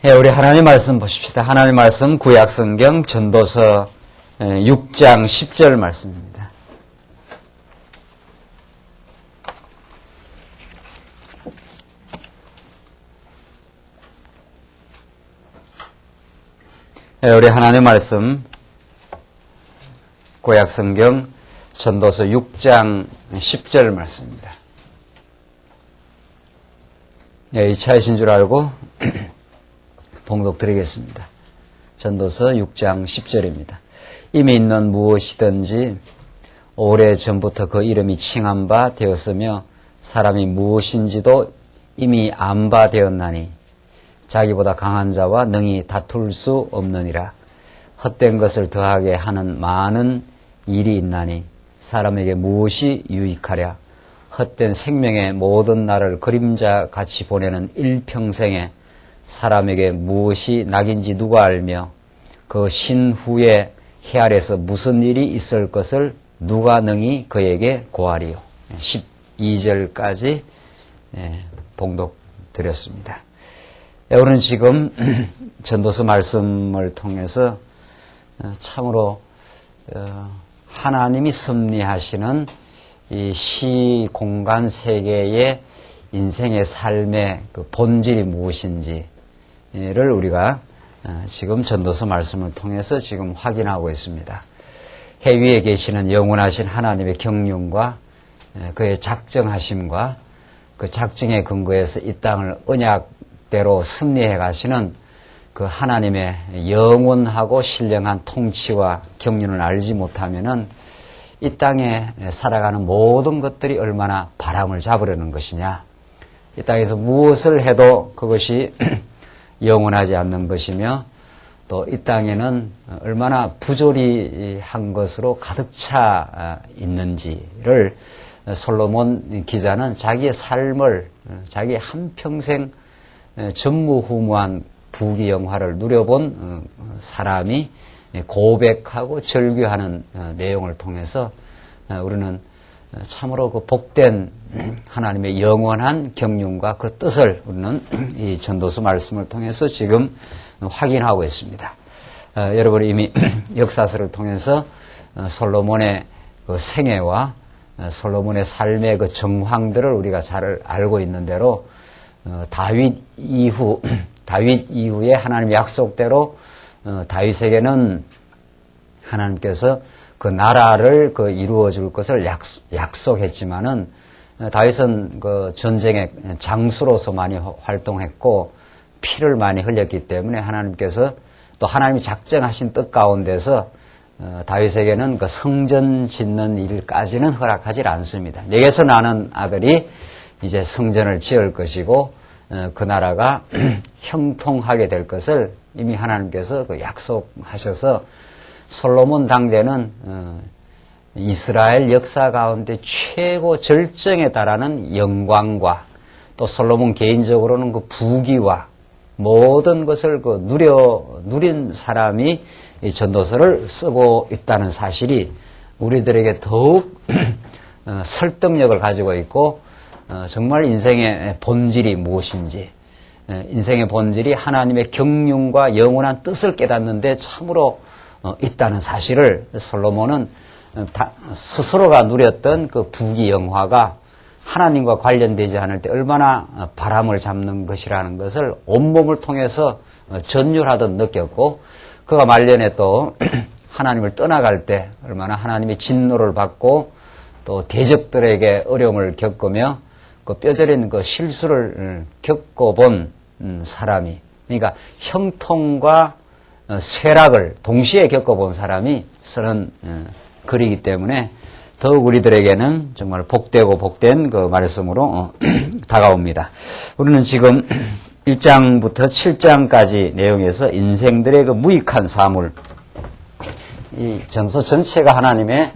우리 하나님 말씀 보십시다. 하나님 말씀 구약성경 전도서 6장 10절 말씀입니다. 우리 하나님 말씀 구약성경 전도서 6장 10절 말씀입니다. 이 차이신 줄 알고 봉독 드리겠습니다. 전도서 6장 10절입니다. 이미 있는 무엇이든지 오래전부터 그 이름이 칭한 바 되었으며 사람이 무엇인지도 이미 안 바 되었나니 자기보다 강한 자와 능히 다툴 수 없느니라. 헛된 것을 더하게 하는 많은 일이 있나니 사람에게 무엇이 유익하랴. 헛된 생명의 모든 날을 그림자같이 보내는 일평생에 사람에게 무엇이 낙인지 누가 알며 그 신후에 해 아래서 무슨 일이 있을 것을 누가 능히 그에게 고하리요. 12절까지 봉독 드렸습니다. 우리는 지금 전도서 말씀을 통해서 참으로 하나님이 섭리하시는 이 시, 공간, 세계의 인생의 삶의 그 본질이 무엇인지를 우리가 지금 전도서 말씀을 통해서 지금 확인하고 있습니다. 해 위에 계시는 영원하신 하나님의 경륜과 그의 작정하심과 그 작정에 근거해서 이 땅을 언약대로 승리해 가시는 그 하나님의 영원하고 신령한 통치와 경륜을 알지 못하면은 이 땅에 살아가는 모든 것들이 얼마나 바람을 잡으려는 것이냐. 이 땅에서 무엇을 해도 그것이 영원하지 않는 것이며 또 이 땅에는 얼마나 부조리한 것으로 가득 차 있는지를 솔로몬 기자는 자기의 삶을 자기 한평생 전무후무한 부귀영화를 누려본 사람이 고백하고 절규하는 내용을 통해서 우리는 참으로 그 복된 하나님의 영원한 경륜과 그 뜻을 우리는 이 전도서 말씀을 통해서 지금 확인하고 있습니다. 여러분이 이미 역사서를 통해서 솔로몬의 그 생애와 솔로몬의 삶의 그 정황들을 우리가 잘 알고 있는 대로 다윗 이후에 하나님의 약속대로 다윗에게는 하나님께서 그 나라를 그 이루어 줄 것을 약속했지만은 다윗은 그 전쟁의 장수로서 많이 활동했고 피를 많이 흘렸기 때문에 하나님께서 또 하나님이 작정하신 뜻 가운데서 다윗에게는 그 성전 짓는 일까지는 허락하지 않습니다. 내게서 나는 아들이 이제 성전을 지을 것이고 그 나라가 형통하게 될 것을 이미 하나님께서 그 약속하셔서 솔로몬 당대는 이스라엘 역사 가운데 최고 절정에 달하는 영광과 또 솔로몬 개인적으로는 그 부귀와 모든 것을 그 누린 사람이 이 전도서를 쓰고 있다는 사실이 우리들에게 더욱 설득력을 가지고 있고 정말 인생의 본질이 무엇인지 인생의 본질이 하나님의 경륜과 영원한 뜻을 깨닫는데 참으로 있다는 사실을 솔로몬은 스스로가 누렸던 그 부귀영화가 하나님과 관련되지 않을 때 얼마나 바람을 잡는 것이라는 것을 온몸을 통해서 전율하듯 느꼈고 그가 말년에 또 하나님을 떠나갈 때 얼마나 하나님의 진노를 받고 또 대적들에게 어려움을 겪으며 그 뼈저린 그 실수를 겪어본 사람이 그러니까 형통과 쇠락을 동시에 겪어본 사람이 쓰는 글이기 때문에 더욱 우리들에게는 정말 복되고 복된 그 말씀으로 다가옵니다. 우리는 지금 1장부터 7장까지 내용에서 인생들의 그 무익한 사물 이 전서 전체가 하나님의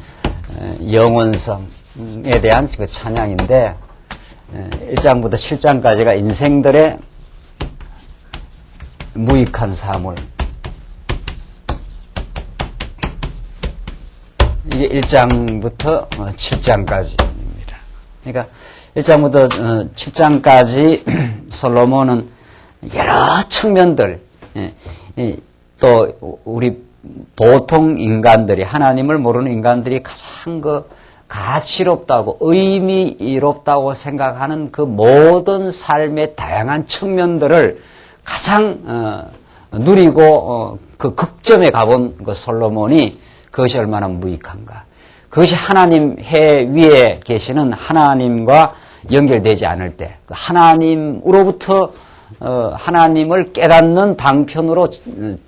영원성에 대한 그 찬양인데 1장부터 7장까지가 인생들의 무익한 사물 이게 1장부터 7장까지입니다. 그러니까 1장부터 7장까지 솔로몬은 여러 측면들, 또 우리 보통 인간들이, 하나님을 모르는 인간들이 가장 가치롭다고 의미롭다고 생각하는 그 모든 삶의 다양한 측면들을 가장 누리고 그 극점에 가본 그 솔로몬이 그것이 얼마나 무익한가. 그것이 하나님 해 위에 계시는 하나님과 연결되지 않을 때, 하나님으로부터 하나님을 깨닫는 방편으로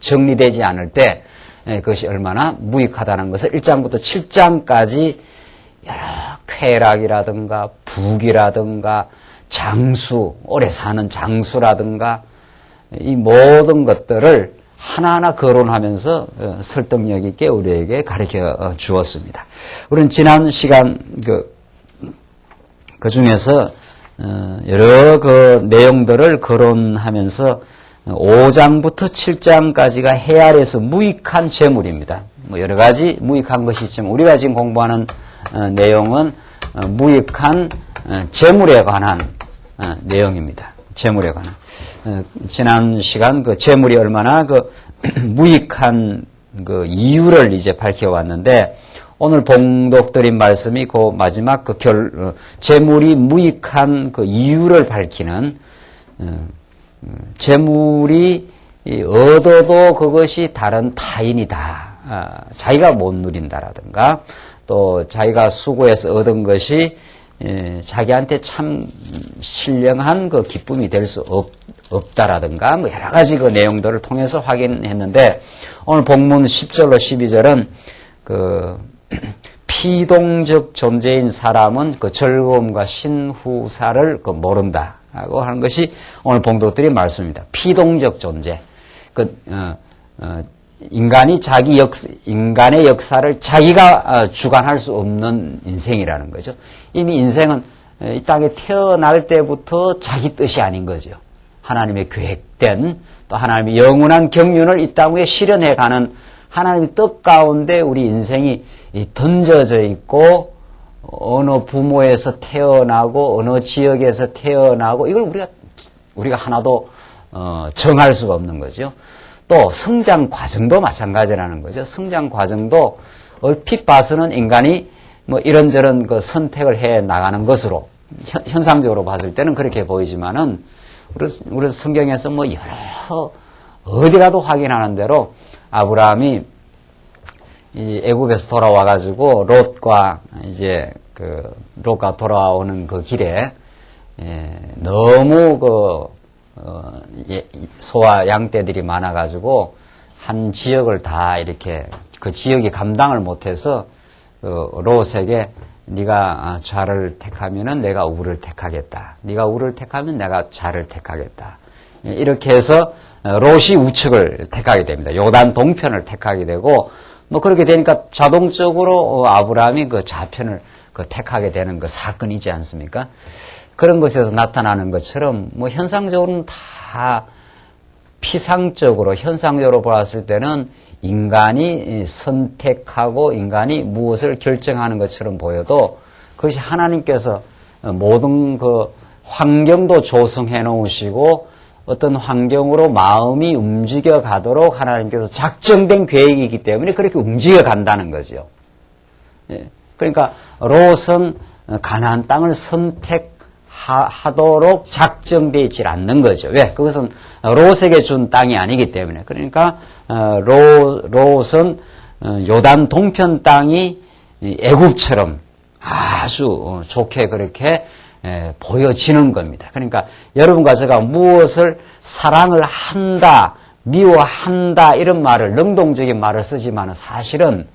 정리되지 않을 때 그것이 얼마나 무익하다는 것을 1장부터 7장까지 여러 쾌락이라든가 부귀라든가 장수, 오래 사는 장수라든가 이 모든 것들을 하나하나 거론하면서 설득력 있게 우리에게 가르쳐 주었습니다. 우리는 지난 시간 그 중에서 여러 그 내용들을 거론하면서 5장부터 7장까지가 해 아래에서 무익한 재물입니다. 뭐 여러 가지 무익한 것이 있지만 우리가 지금 공부하는 내용은 무익한 재물에 관한 내용입니다. 재물에 관한. 지난 시간 그 재물이 얼마나 그 무익한 그 이유를 이제 밝혀왔는데 오늘 봉독드린 말씀이 그 마지막 그 재물이 무익한 그 이유를 밝히는 재물이 얻어도 그것이 다른 타인이다. 자기가 못 누린다라든가 또 자기가 수고해서 얻은 것이 자기한테 참 신령한 그 기쁨이 될 수 없다라든가 뭐 여러 가지 그 내용들을 통해서 확인했는데 오늘 본문 10절로 12절은 그 피동적 존재인 사람은 그 즐거움과 신후사를 그 모른다라고 하는 것이 오늘 봉독들의 말씀입니다. 피동적 존재. 인간이 인간의 역사를 자기가 주관할 수 없는 인생이라는 거죠. 이미 인생은 이 땅에 태어날 때부터 자기 뜻이 아닌 거죠. 하나님의 계획된 또 하나님의 영원한 경륜을 이 땅 위에 실현해가는 하나님의 뜻 가운데 우리 인생이 던져져 있고 어느 부모에서 태어나고 어느 지역에서 태어나고 이걸 우리가 하나도 정할 수가 없는 거죠. 또 성장 과정도 마찬가지라는 거죠. 성장 과정도 얼핏 봐서는 인간이 뭐 이런저런 그 선택을 해 나가는 것으로 현상적으로 봤을 때는 그렇게 보이지만은 우리 성경에서 뭐 여러 어디 가도 확인하는 대로 아브라함이 이 애굽에서 돌아와 가지고 롯과 이제 롯과 돌아오는 그 길에 너무 소와 양떼들이 많아가지고 한 지역을 다 이렇게 그 지역이 감당을 못해서 롯에게 네가 좌를 택하면은 내가 우를 택하겠다. 네가 우를 택하면 내가 좌를 택하겠다. 이렇게 해서 롯이 우측을 택하게 됩니다. 요단 동편을 택하게 되고 뭐 그렇게 되니까 자동적으로 아브라함이 그 좌편을 택하게 되는 그 사건이지 않습니까? 그런 것에서 나타나는 것처럼 뭐 현상적으로는 다 피상적으로 현상적으로 보았을 때는 인간이 선택하고 인간이 무엇을 결정하는 것처럼 보여도 그것이 하나님께서 모든 그 환경도 조성해 놓으시고 어떤 환경으로 마음이 움직여 가도록 하나님께서 작정된 계획이기 때문에 그렇게 움직여 간다는 거죠. 그러니까 롯은 가나안 땅을 선택하도록 작정되어 있지 않는 거죠. 왜? 그것은 롯에게 준 땅이 아니기 때문에. 그러니까 롯은 요단 동편 땅이 애굽처럼 아주 좋게 그렇게 보여지는 겁니다. 그러니까 여러분과 제가 무엇을 사랑을 한다, 미워한다 이런 말을 능동적인 말을 쓰지만 사실은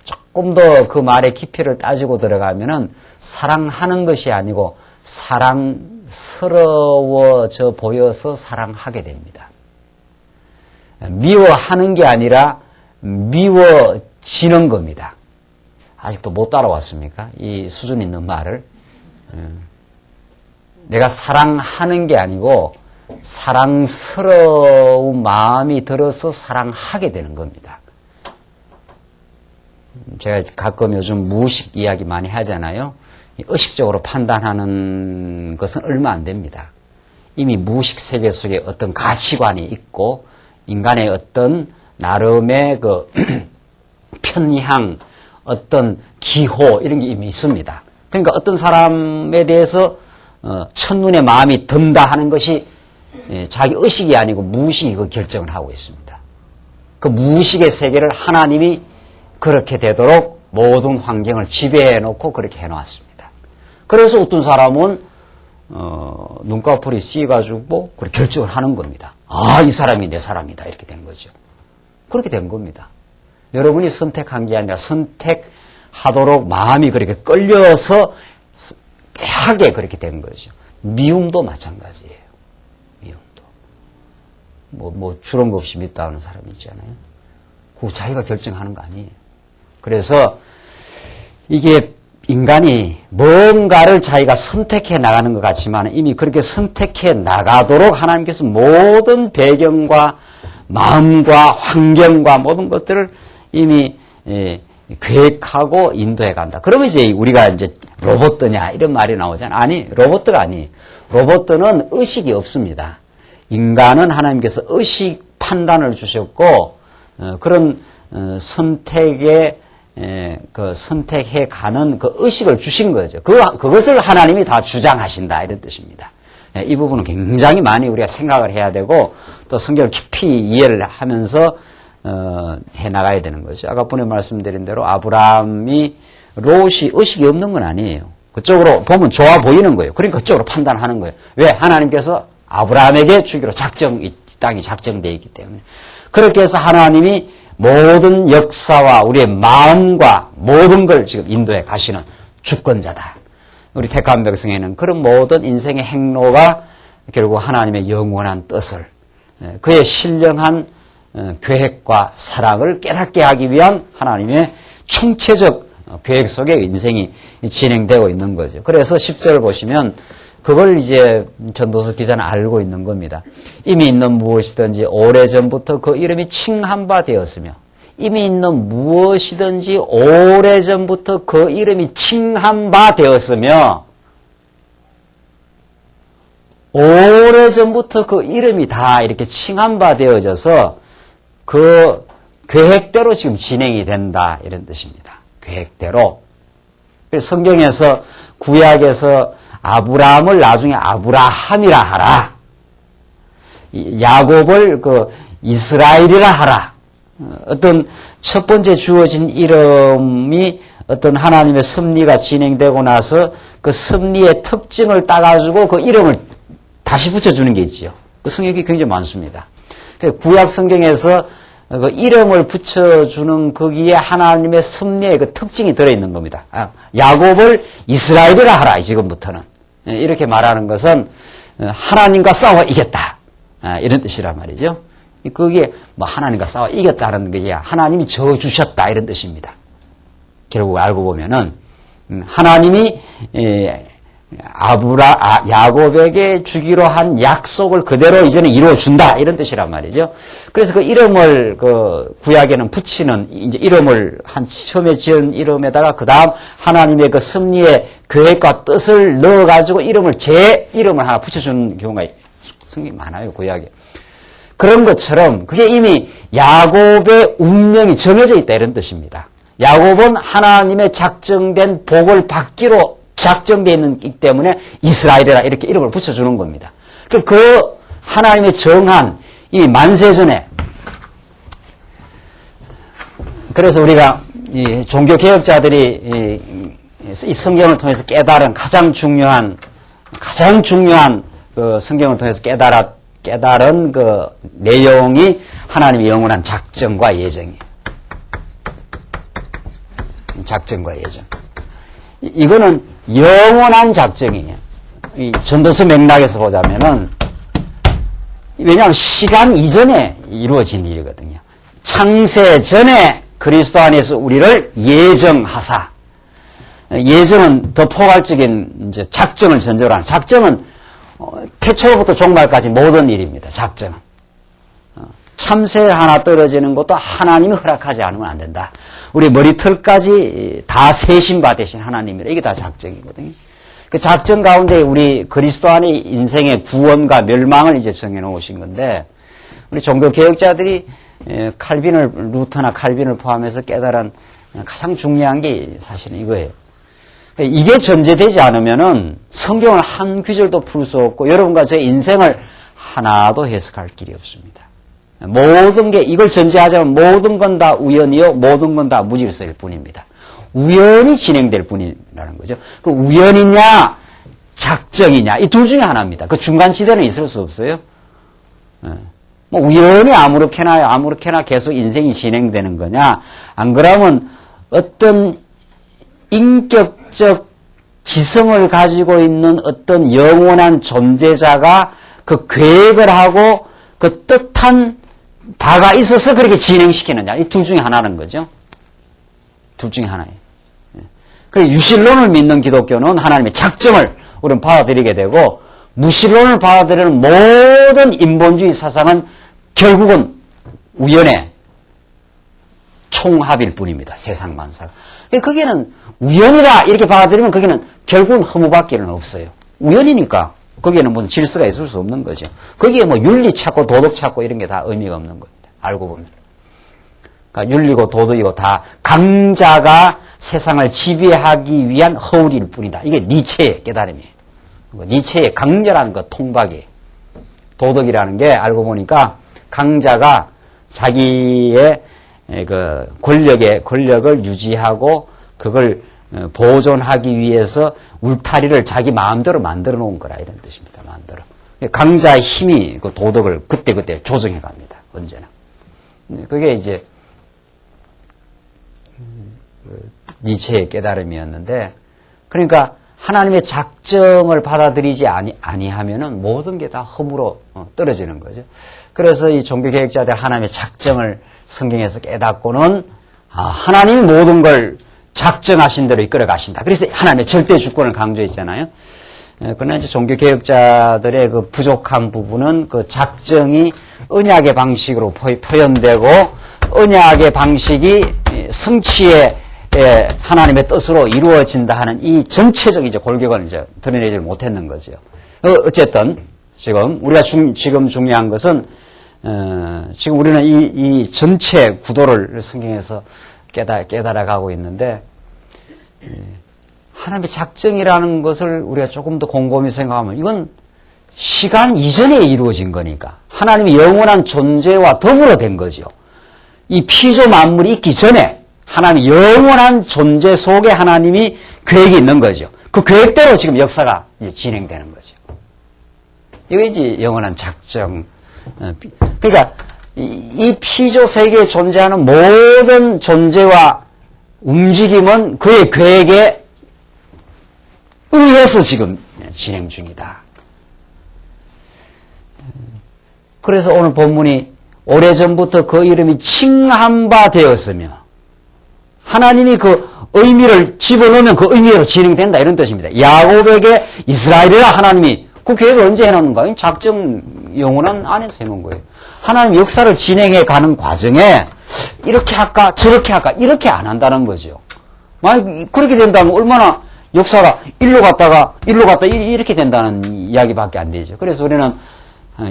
조금 더 그 말의 깊이를 따지고 들어가면은 사랑하는 것이 아니고 사랑스러워져 보여서 사랑하게 됩니다. 미워하는 게 아니라 미워지는 겁니다. 아직도 못 따라왔습니까? 이 수준 있는 말을. 내가 사랑하는 게 아니고 사랑스러운 마음이 들어서 사랑하게 되는 겁니다. 제가 가끔 요즘 무의식 이야기 많이 하잖아요. 의식적으로 판단하는 것은 얼마 안 됩니다. 이미 무의식 세계 속에 어떤 가치관이 있고 인간의 어떤 나름의 그 편향, 어떤 기호 이런 게 이미 있습니다. 그러니까 어떤 사람에 대해서 첫눈에 마음이 든다 하는 것이 자기 의식이 아니고 무의식이 그 결정을 하고 있습니다. 그 무의식의 세계를 하나님이 그렇게 되도록 모든 환경을 지배해 놓고 그렇게 해 놓았습니다. 그래서 어떤 사람은 눈꺼풀이 씌가지고 그렇게 결정을 하는 겁니다. 아, 이 사람이 내 사람이다 이렇게 되는 거죠. 그렇게 된 겁니다. 여러분이 선택한 게 아니라 선택하도록 마음이 그렇게 끌려서 하게 그렇게 된 거죠. 미움도 마찬가지예요. 미움도. 주런 거 없이 밉다 하는 사람이 있잖아요. 그거 자기가 결정하는 거 아니에요. 그래서 이게 인간이 뭔가를 자기가 선택해 나가는 것 같지만 이미 그렇게 선택해 나가도록 하나님께서 모든 배경과 마음과 환경과 모든 것들을 이미 계획하고 인도해 간다. 그러면 이제 우리가 이제 로봇이냐 이런 말이 나오잖아요. 아니, 로봇가 아니에요. 로봇은 의식이 없습니다. 인간은 하나님께서 의식 판단을 주셨고 그런 선택에 그 선택해 가는 그 의식을 주신 거죠. 그것을 하나님이 다 주장하신다 이런 뜻입니다. 이 부분은 굉장히 많이 우리가 생각을 해야 되고 또 성경을 깊이 이해를 하면서 해 나가야 되는 거죠. 아까 전에 말씀드린 대로 아브라함이 롯이 의식이 없는 건 아니에요. 그쪽으로 보면 좋아 보이는 거예요. 그러니까 그쪽으로 판단하는 거예요. 왜? 하나님께서 아브라함에게 주기로 이 땅이 작정되어 있기 때문에. 그렇게 해서 하나님이 모든 역사와 우리의 마음과 모든 걸 지금 인도해 가시는 주권자다. 우리 택한 백성에는 그런 모든 인생의 행로가 결국 하나님의 영원한 뜻을 그의 신령한 계획과 사랑을 깨닫게 하기 위한 하나님의 총체적 계획 속에 인생이 진행되고 있는 거죠. 그래서 10절 보시면 그걸 이제 전도서 기자는 알고 있는 겁니다. 이미 있는 무엇이든지 오래전부터 그 이름이 칭한 바 되었으며 이미 있는 무엇이든지 오래전부터 그 이름이 칭한 바 되었으며 오래전부터 그 이름이 다 이렇게 칭한 바 되어져서 그 계획대로 지금 진행이 된다 이런 뜻입니다. 계획대로. 성경에서 구약에서 아브라함을 나중에 아브라함이라 하라. 야곱을 그 이스라엘이라 하라. 어떤 첫 번째 주어진 이름이 어떤 하나님의 섭리가 진행되고 나서 그 섭리의 특징을 따가지고 그 이름을 다시 붙여주는 게 있지요. 그 성경이 굉장히 많습니다. 구약 성경에서 그 이름을 붙여주는 거기에 하나님의 섭리의 그 특징이 들어있는 겁니다. 야곱을 이스라엘이라 하라, 지금부터는. 이렇게 말하는 것은 하나님과 싸워 이겼다. 이런 뜻이란 말이죠. 그게 뭐 하나님과 싸워 이겼다는 게 하나님이 져주셨다. 이런 뜻입니다. 결국 알고 보면은 하나님이 야곱에게 주기로 한 약속을 그대로 이제는 이루어준다. 이런 뜻이란 말이죠. 그래서 그 이름을 그 구약에는 붙이는 이제 이름을 처음에 지은 이름에다가 그 다음 하나님의 그 섭리의 계획과 뜻을 넣어가지고 제 이름을 하나 붙여주는 경우가 성경이 많아요. 구약에. 그런 것처럼 그게 이미 야곱의 운명이 정해져 있다. 이런 뜻입니다. 야곱은 하나님의 작정된 복을 받기로 작정되어 있기 때문에 이스라엘이라 이렇게 이름을 붙여주는 겁니다. 그 하나님의 정한 이 만세전에 그래서 우리가 이 종교개혁자들이 이 성경을 통해서 깨달은 가장 중요한 그 성경을 통해서 깨달은 그 내용이 하나님의 영원한 작정과 예정이에요. 작정과 예정. 이거는 영원한 작정이에요. 이 전도서 맥락에서 보자면은, 왜냐하면 시간 이전에 이루어진 일이거든요. 창세 전에 그리스도 안에서 우리를 예정하사. 예정은 더 포괄적인 이제 작정을 전제로 하는. 작정은 태초로부터 종말까지 모든 일입니다. 작정은. 참새 하나 떨어지는 것도 하나님이 허락하지 않으면 안 된다. 우리 머리털까지 다 세신 바 되신 하나님이라 이게 다 작정이거든요. 그 작정 가운데 우리 그리스도 안의 인생의 구원과 멸망을 이제 정해놓으신 건데, 우리 종교 개혁자들이 루터나 칼빈을 포함해서 깨달은 가장 중요한 게 사실은 이거예요. 이게 전제되지 않으면은 성경을 한 구절도 풀 수 없고 여러분과 제 인생을 하나도 해석할 길이 없습니다. 모든 게 이걸 전제하자면 모든 건 다 우연이요, 모든 건 다 무질서일 뿐입니다. 우연히 진행될 뿐이라는 거죠. 그 우연이냐, 작정이냐, 이 둘 중에 하나입니다. 그 중간지대는 있을 수 없어요. 뭐 우연히 아무렇게나 계속 인생이 진행되는 거냐, 안 그러면 어떤 인격적 지성을 가지고 있는 어떤 영원한 존재자가 그 계획을 하고 그 뜻한 바가 있어서 그렇게 진행시키느냐, 이 둘 중에 하나는 거죠. 둘 중에 하나예요. 그래서 유실론을 믿는 기독교는 하나님의 작정을 우리는 받아들이게 되고, 무실론을 받아들이는 모든 인본주의 사상은 결국은 우연의 총합일 뿐입니다. 세상 만사가. 거기에는 우연이라 이렇게 받아들이면 거기는 결국은 허무밖에는 없어요. 우연이니까 거기에는 무슨 질서가 있을 수 없는 거죠. 거기에 뭐 윤리 찾고 도덕 찾고 이런 게 다 의미가 없는 겁니다. 알고 보면. 그러니까 윤리고 도덕이고 다 강자가 세상을 지배하기 위한 허울일 뿐이다. 이게 니체의 깨달음이에요. 니체의 강렬한 그 통박이에요. 도덕이라는 게 알고 보니까 강자가 자기의 그 권력을 유지하고 그걸 보존하기 위해서 울타리를 자기 마음대로 만들어 놓은 거라 이런 뜻입니다. 마음대로. 강자의 힘이 그 도덕을 그때그때 조정해 갑니다. 언제나. 그게 이제 니체의 깨달음이었는데, 그러니까 하나님의 작정을 받아들이지 아니하면은 모든 게 다 허무로 떨어지는 거죠. 그래서 이 종교개혁자들 하나님의 작정을 성경에서 깨닫고는 하나님이 모든 걸 작정하신 대로 이끌어 가신다. 그래서 하나님의 절대 주권을 강조했잖아요. 그러나 이제 종교개혁자들의 그 부족한 부분은 그 작정이 언약의 방식으로 표현되고 언약의 방식이 성취의 하나님의 뜻으로 이루어진다 하는 이 전체적 이제 골격을 이제 드러내지 못했는 거죠. 어쨌든 지금 우리가 지금 중요한 것은 지금 우리는 이 전체 구도를 성경에서 깨달아가고 있는데, 하나님의 작정이라는 것을 우리가 조금 더 곰곰이 생각하면 이건 시간 이전에 이루어진 거니까 하나님의 영원한 존재와 더불어 된 거죠. 이 피조 만물이 있기 전에 하나님의 영원한 존재 속에 하나님이 계획이 있는 거죠. 그 계획대로 지금 역사가 이제 진행되는 거죠. 이게 이제 영원한 작정. 그러니까 이 피조 세계에 존재하는 모든 존재와 움직임은 그의 계획에 의해서 지금 진행 중이다. 그래서 오늘 본문이 오래전부터 그 이름이 칭한 바 되었으며, 하나님이 그 의미를 집어넣으면 그 의미로 진행된다 이런 뜻입니다. 야곱에게 이스라엘이라 하나님이 그 계획을 언제 해놓는가? 작정 영원한 안에서 해놓은 거예요. 하나님 역사를 진행해 가는 과정에 이렇게 할까 저렇게 할까 이렇게 안 한다는 거죠. 만약 그렇게 된다면 얼마나 역사가 일로 갔다 이렇게 된다는 이야기밖에 안 되죠. 그래서 우리는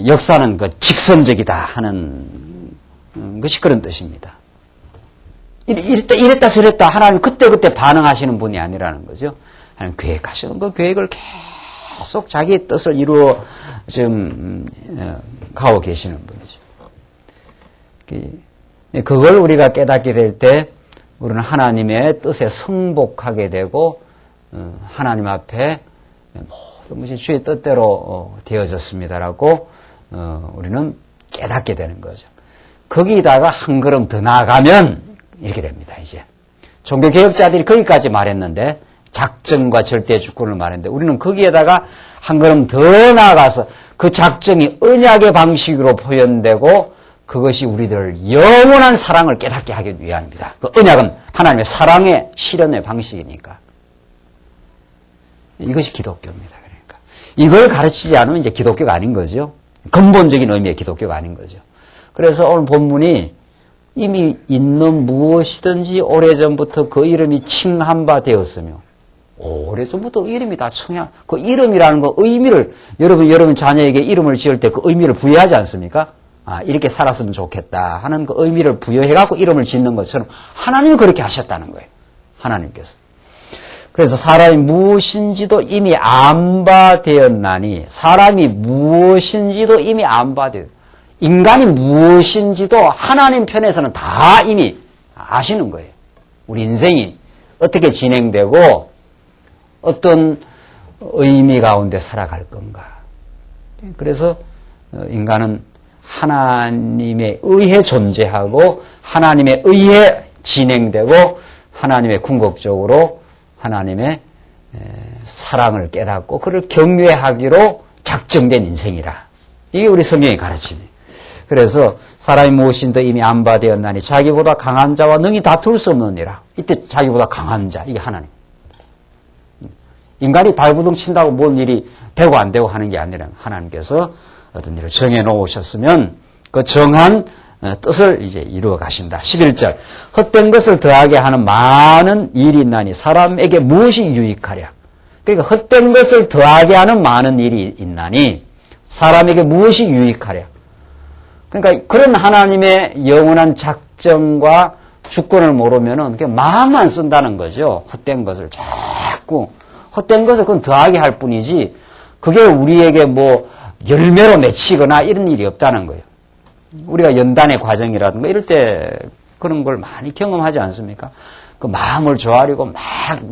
역사는 그 직선적이다 하는 것이 그런 뜻입니다. 이랬다 저랬다 하나님 그때 반응하시는 분이 아니라는 거죠. 하나님 계획하시는 그 계획을 계속 자기의 뜻을 이루어 지금 가고 계시는 분이죠. 그걸 우리가 깨닫게 될 때 우리는 하나님의 뜻에 승복하게 되고 하나님 앞에 모든 것이 주의 뜻대로 되어졌습니다라고 우리는 깨닫게 되는 거죠. 거기다가 한 걸음 더 나아가면 이렇게 됩니다. 이제 종교개혁자들이 거기까지 말했는데, 작정과 절대 주권을 말했는데, 우리는 거기에다가 한 걸음 더 나아가서 그 작정이 언약의 방식으로 표현되고 그것이 우리들 영원한 사랑을 깨닫게 하기 위함입니다. 그 언약은 하나님의 사랑의 실현의 방식이니까. 이것이 기독교입니다. 그러니까 이걸 가르치지 않으면 이제 기독교가 아닌 거죠. 근본적인 의미의 기독교가 아닌 거죠. 그래서 오늘 본문이 이미 있는 무엇이든지 오래전부터 그 이름이 칭한 바 되었으며, 오래전부터 이름이 다 청양. 그 이름이라는 거 의미를 여러분 자녀에게 이름을 지을 때 그 의미를 부여하지 않습니까? 이렇게 살았으면 좋겠다 하는 그 의미를 부여해갖고 이름을 짓는 것처럼 하나님이 그렇게 하셨다는 거예요. 하나님께서. 그래서 사람이 무엇인지도 이미 안바되었나니, 사람이 무엇인지도 이미 안바되었, 인간이 무엇인지도 하나님 편에서는 다 이미 아시는 거예요. 우리 인생이 어떻게 진행되고 어떤 의미 가운데 살아갈 건가. 그래서 인간은 하나님에 의해 존재하고 하나님에 의해 진행되고 하나님의 궁극적으로 하나님의 사랑을 깨닫고 그를 경외하기로 작정된 인생이라. 이게 우리 성경의 가르침이에요. 그래서 사람이 무엇인도 이미 안바되었나니 자기보다 강한 자와 능히 다툴 수 없느니라. 이때 자기보다 강한 자, 이게 하나님. 인간이 발부둥 친다고 뭔 일이 되고 안 되고 하는 게 아니라 하나님께서 어떤 일을 정해 놓으셨으면 그 정한 뜻을 이제 이루어 가신다. 11절. 헛된 것을 더하게 하는 많은 일이 있나니 사람에게 무엇이 유익하랴. 그러니까 헛된 것을 더하게 하는 많은 일이 있나니 사람에게 무엇이 유익하랴. 그러니까 그런 하나님의 영원한 작정과 주권을 모르면은 그냥 마음만 쓴다는 거죠. 헛된 것을 자꾸. 헛된 것을 그건 더하게 할 뿐이지 그게 우리에게 뭐 열매로 맺히거나 이런 일이 없다는 거예요. 우리가 연단의 과정이라든가 이럴 때 그런 걸 많이 경험하지 않습니까? 그 마음을 조아리고 막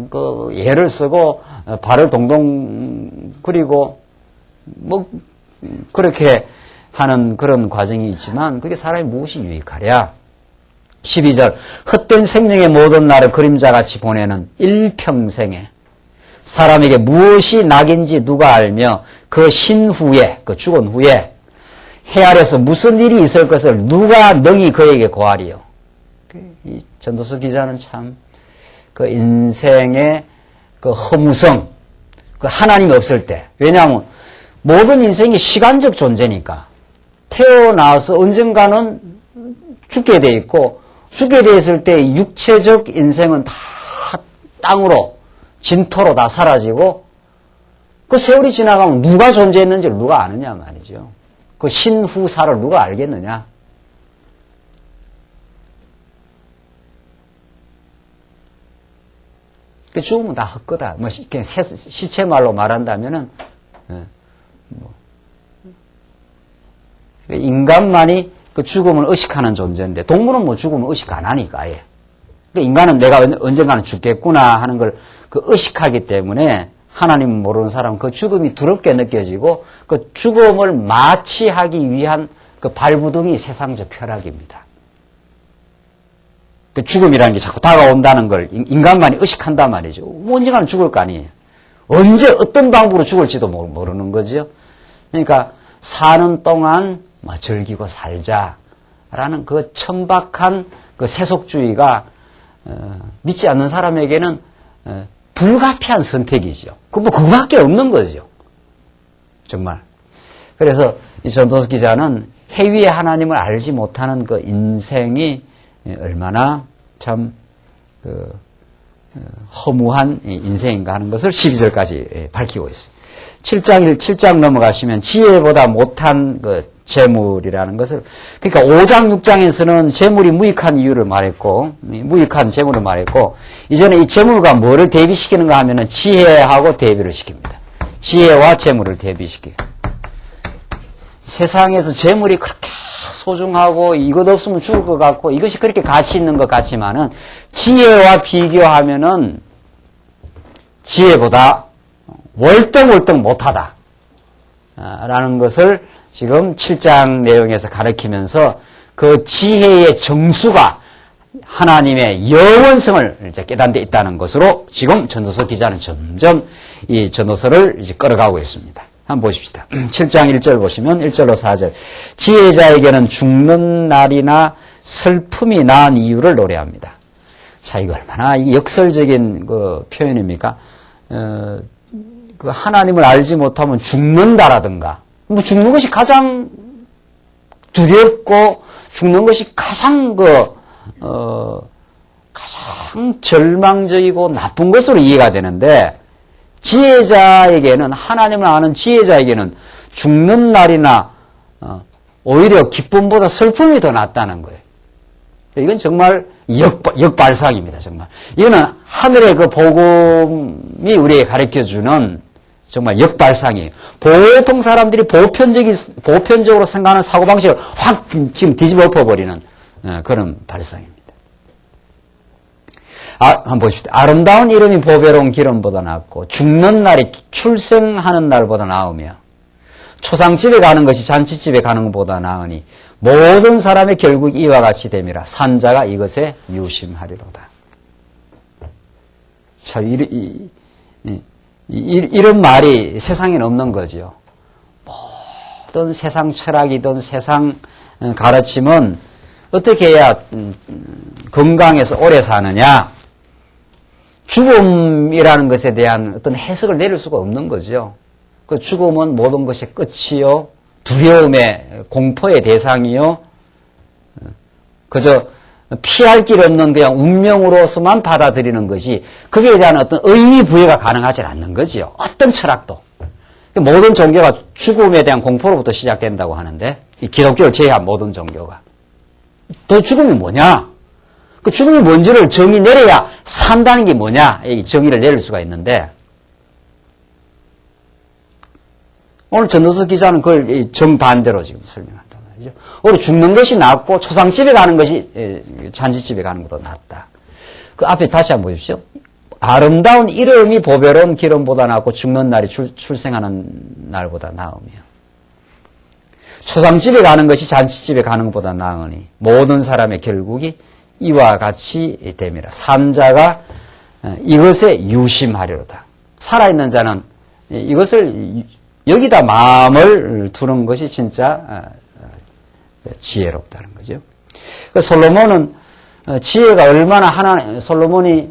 그 애를 쓰고 발을 동동 그리고 뭐 그렇게 하는 그런 과정이 있지만 그게 사람이 무엇이 유익하랴? 12절. 헛된 생명의 모든 날을 그림자같이 보내는 일평생에 사람에게 무엇이 낙인지 누가 알며 그 신후에, 그 죽은 후에 해 아래서 무슨 일이 있을 것을 누가 능히 그에게 고하리요. 이 전도서 기자는 참 그 인생의 그 허무성, 그 하나님이 없을 때, 왜냐하면 모든 인생이 시간적 존재니까 태어나서 언젠가는 죽게 돼 있고 죽게 돼 있을 때 육체적 인생은 다 땅으로 진토로 다 사라지고 그 세월이 지나가면 누가 존재했는지를 누가 아느냐 말이죠. 그 신후사를 누가 알겠느냐. 그 죽으면 다 헛거다. 뭐 그냥 시체 말로 말한다면은 인간만이 그 죽음을 의식하는 존재인데 동물은 뭐 죽음을 의식 안 하니까 아예. 인간은 내가 언젠가는 죽겠구나 하는 걸 그 의식하기 때문에 하나님 모르는 사람은 그 죽음이 두렵게 느껴지고 그 죽음을 마취하기 위한 그 발부둥이 세상적 쾌락입니다. 그 죽음이라는 게 자꾸 다가온다는 걸 인간만이 의식한단 말이죠. 언젠가는 죽을 거 아니에요. 언제 어떤 방법으로 죽을지도 모르는 거죠. 그러니까 사는 동안 즐기고 살자라는 그 천박한 그 세속주의가 믿지 않는 사람에게는 불가피한 선택이죠. 그거밖에 없는 거죠. 정말. 그래서 이 전도서 기자는 해위의 하나님을 알지 못하는 그 인생이 얼마나 참 허무한 인생인가 하는 것을 12절까지 밝히고 있어요. 7장 넘어가시면 지혜보다 못한 그 재물이라는 것을, 그러니까 5장, 6장에서는 재물이 무익한 이유를 말했고, 무익한 재물을 말했고, 이제는 이 재물과 뭐를 대비시키는가 하면은 지혜하고 대비를 시킵니다. 지혜와 재물을 대비시켜요. 세상에서 재물이 그렇게 소중하고 이것 없으면 죽을 것 같고 이것이 그렇게 가치 있는 것 같지만은 지혜와 비교하면은 지혜보다 월등월등 못하다. 라는 것을 지금 7장 내용에서 가르치면서 그 지혜의 정수가 하나님의 영원성을 이제 깨닫는 데 있다는 것으로 지금 전도서 기자는 점점 이 전도서를 이제 끌어가고 있습니다. 한번 보십시다. 7장 1절 보시면 1절로 4절. 지혜자에게는 죽는 날이나 슬픔이 난 이유를 노래합니다. 자, 이거 얼마나 역설적인 그 표현입니까? 그 하나님을 알지 못하면 죽는다라든가, 뭐 죽는 것이 가장 두렵고 죽는 것이 가장 가장 참 절망적이고 나쁜 것으로 이해가 되는데 지혜자에게는 하나님을 아는 지혜자에게는 죽는 날이나 오히려 기쁨보다 슬픔이 더 낫다는 거예요. 이건 정말 역발상입니다. 정말 이거는 하늘의 그 복음이 우리에게 가르쳐주는 정말 역발상이에요. 보통 사람들이 보편적으로 생각하는 사고방식을 확 지금 뒤집어 엎어버리는 그런 발상입니다. 한번 보십시오. 아름다운 이름이 보배로운 기름보다 낫고 죽는 날이 출생하는 날보다 나으며 초상집에 가는 것이 잔치집에 가는 것보다 나으니 모든 사람의 결국 이와 같이 됨이라 산자가 이것에 유심하리로다. 참 이런 말이 세상에는 없는 거죠. 모든 세상 철학이든 세상 가르침은 어떻게 해야 건강해서 오래 사느냐, 죽음이라는 것에 대한 어떤 해석을 내릴 수가 없는 거죠. 그 죽음은 모든 것의 끝이요, 두려움의 공포의 대상이요, 그저 피할 길 없는 그냥 운명으로서만 받아들이는 것이 거기에 대한 어떤 의미 부여가 가능하지 않는 거지요. 어떤 철학도. 모든 종교가 죽음에 대한 공포로부터 시작된다고 하는데 이 기독교를 제외한 모든 종교가. 더 죽음이 뭐냐? 그 죽음이 뭔지를 정의 내려야 산다는 게 뭐냐? 이 정의를 내릴 수가 있는데 오늘 전도서 기자는 그걸 정반대로 지금 설명한단 말이죠. 오히려 죽는 것이 낫고 초상집에 가는 것이 잔치집에 가는 것보다 낫다. 그 앞에 다시 한번 보십시오. 아름다운 이름이 보배로운 기름보다 낫고 죽는 날이 출생하는 날보다 나으며 초상집에 가는 것이 잔치집에 가는 것보다 나으니 모든 사람의 결국이 이와 같이 됨이라. 산자가 이것에 유심하리로다. 살아있는 자는 이것을 여기다 마음을 두는 것이 진짜 지혜롭다는 거죠. 솔로몬은 지혜가 얼마나 솔로몬이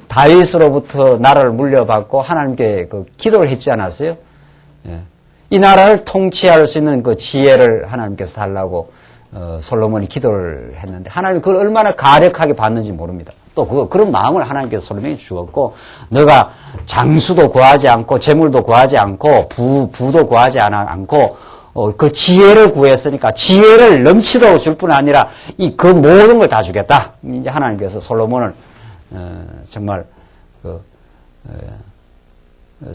다윗으로부터 나라를 물려받고 하나님께 그 기도를 했지 않았어요? 이 나라를 통치할 수 있는 그 지혜를 하나님께서 달라고 솔로몬이 기도를 했는데 하나님이 그걸 얼마나 가력하게 받는지 모릅니다. 또 그런 마음을 하나님께서 솔로몬에게 주었고 너가 장수도 구하지 않고 재물도 구하지 않고 부도 구하지 않고 그 지혜를 구했으니까 지혜를 넘치도록 줄 뿐 아니라 그 모든 걸 다 주겠다. 이제 하나님께서 솔로몬을 정말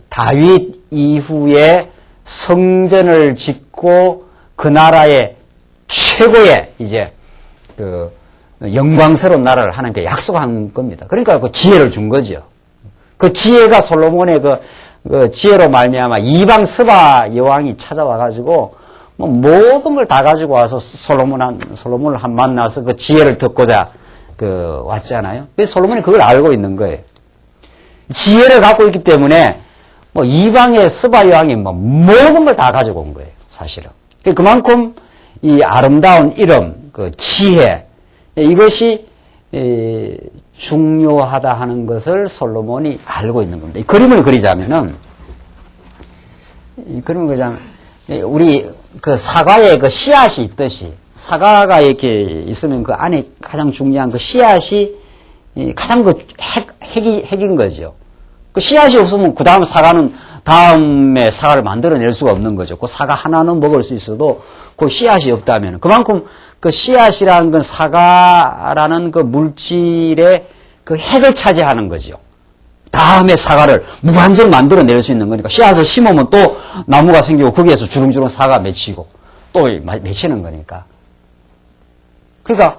다윗 이후에 성전을 짓고 그 나라의 최고의 이제 영광스러운 나라를 하나님께 약속한 겁니다. 그러니까 그 지혜를 준 거죠. 그 지혜가 솔로몬의 그 지혜로 말미암아 이방 스바 여왕이 찾아와 가지고 뭐 모든 걸 다 가지고 와서 솔로몬을 만나서 그 지혜를 듣고자 왔잖아요. 그래서 솔로몬이 그걸 알고 있는 거예요. 지혜를 갖고 있기 때문에 뭐 이방의 스바 여왕이 뭐 모든 걸 다 가지고 온 거예요. 사실은. 그만큼 이 아름다운 이름, 그 지혜 이것이 중요하다 하는 것을 솔로몬이 알고 있는 겁니다. 이 그림을 그리자면은 우리 그 사과에 그 씨앗이 있듯이 사과가 이렇게 있으면 그 안에 가장 중요한 그 씨앗이 가장 핵인 거죠. 그 씨앗이 없으면 그 다음에 사과를 만들어낼 수가 없는 거죠. 그 사과 하나는 먹을 수 있어도 그 씨앗이 없다면 그만큼 그 씨앗이라는 건 사과라는 그 물질의 그 핵을 차지하는 거죠. 다음에 사과를 무한정 만들어낼 수 있는 거니까 씨앗을 심으면 또 나무가 생기고 거기에서 주렁주렁 사과가 맺히고 또 맺히는 거니까. 그러니까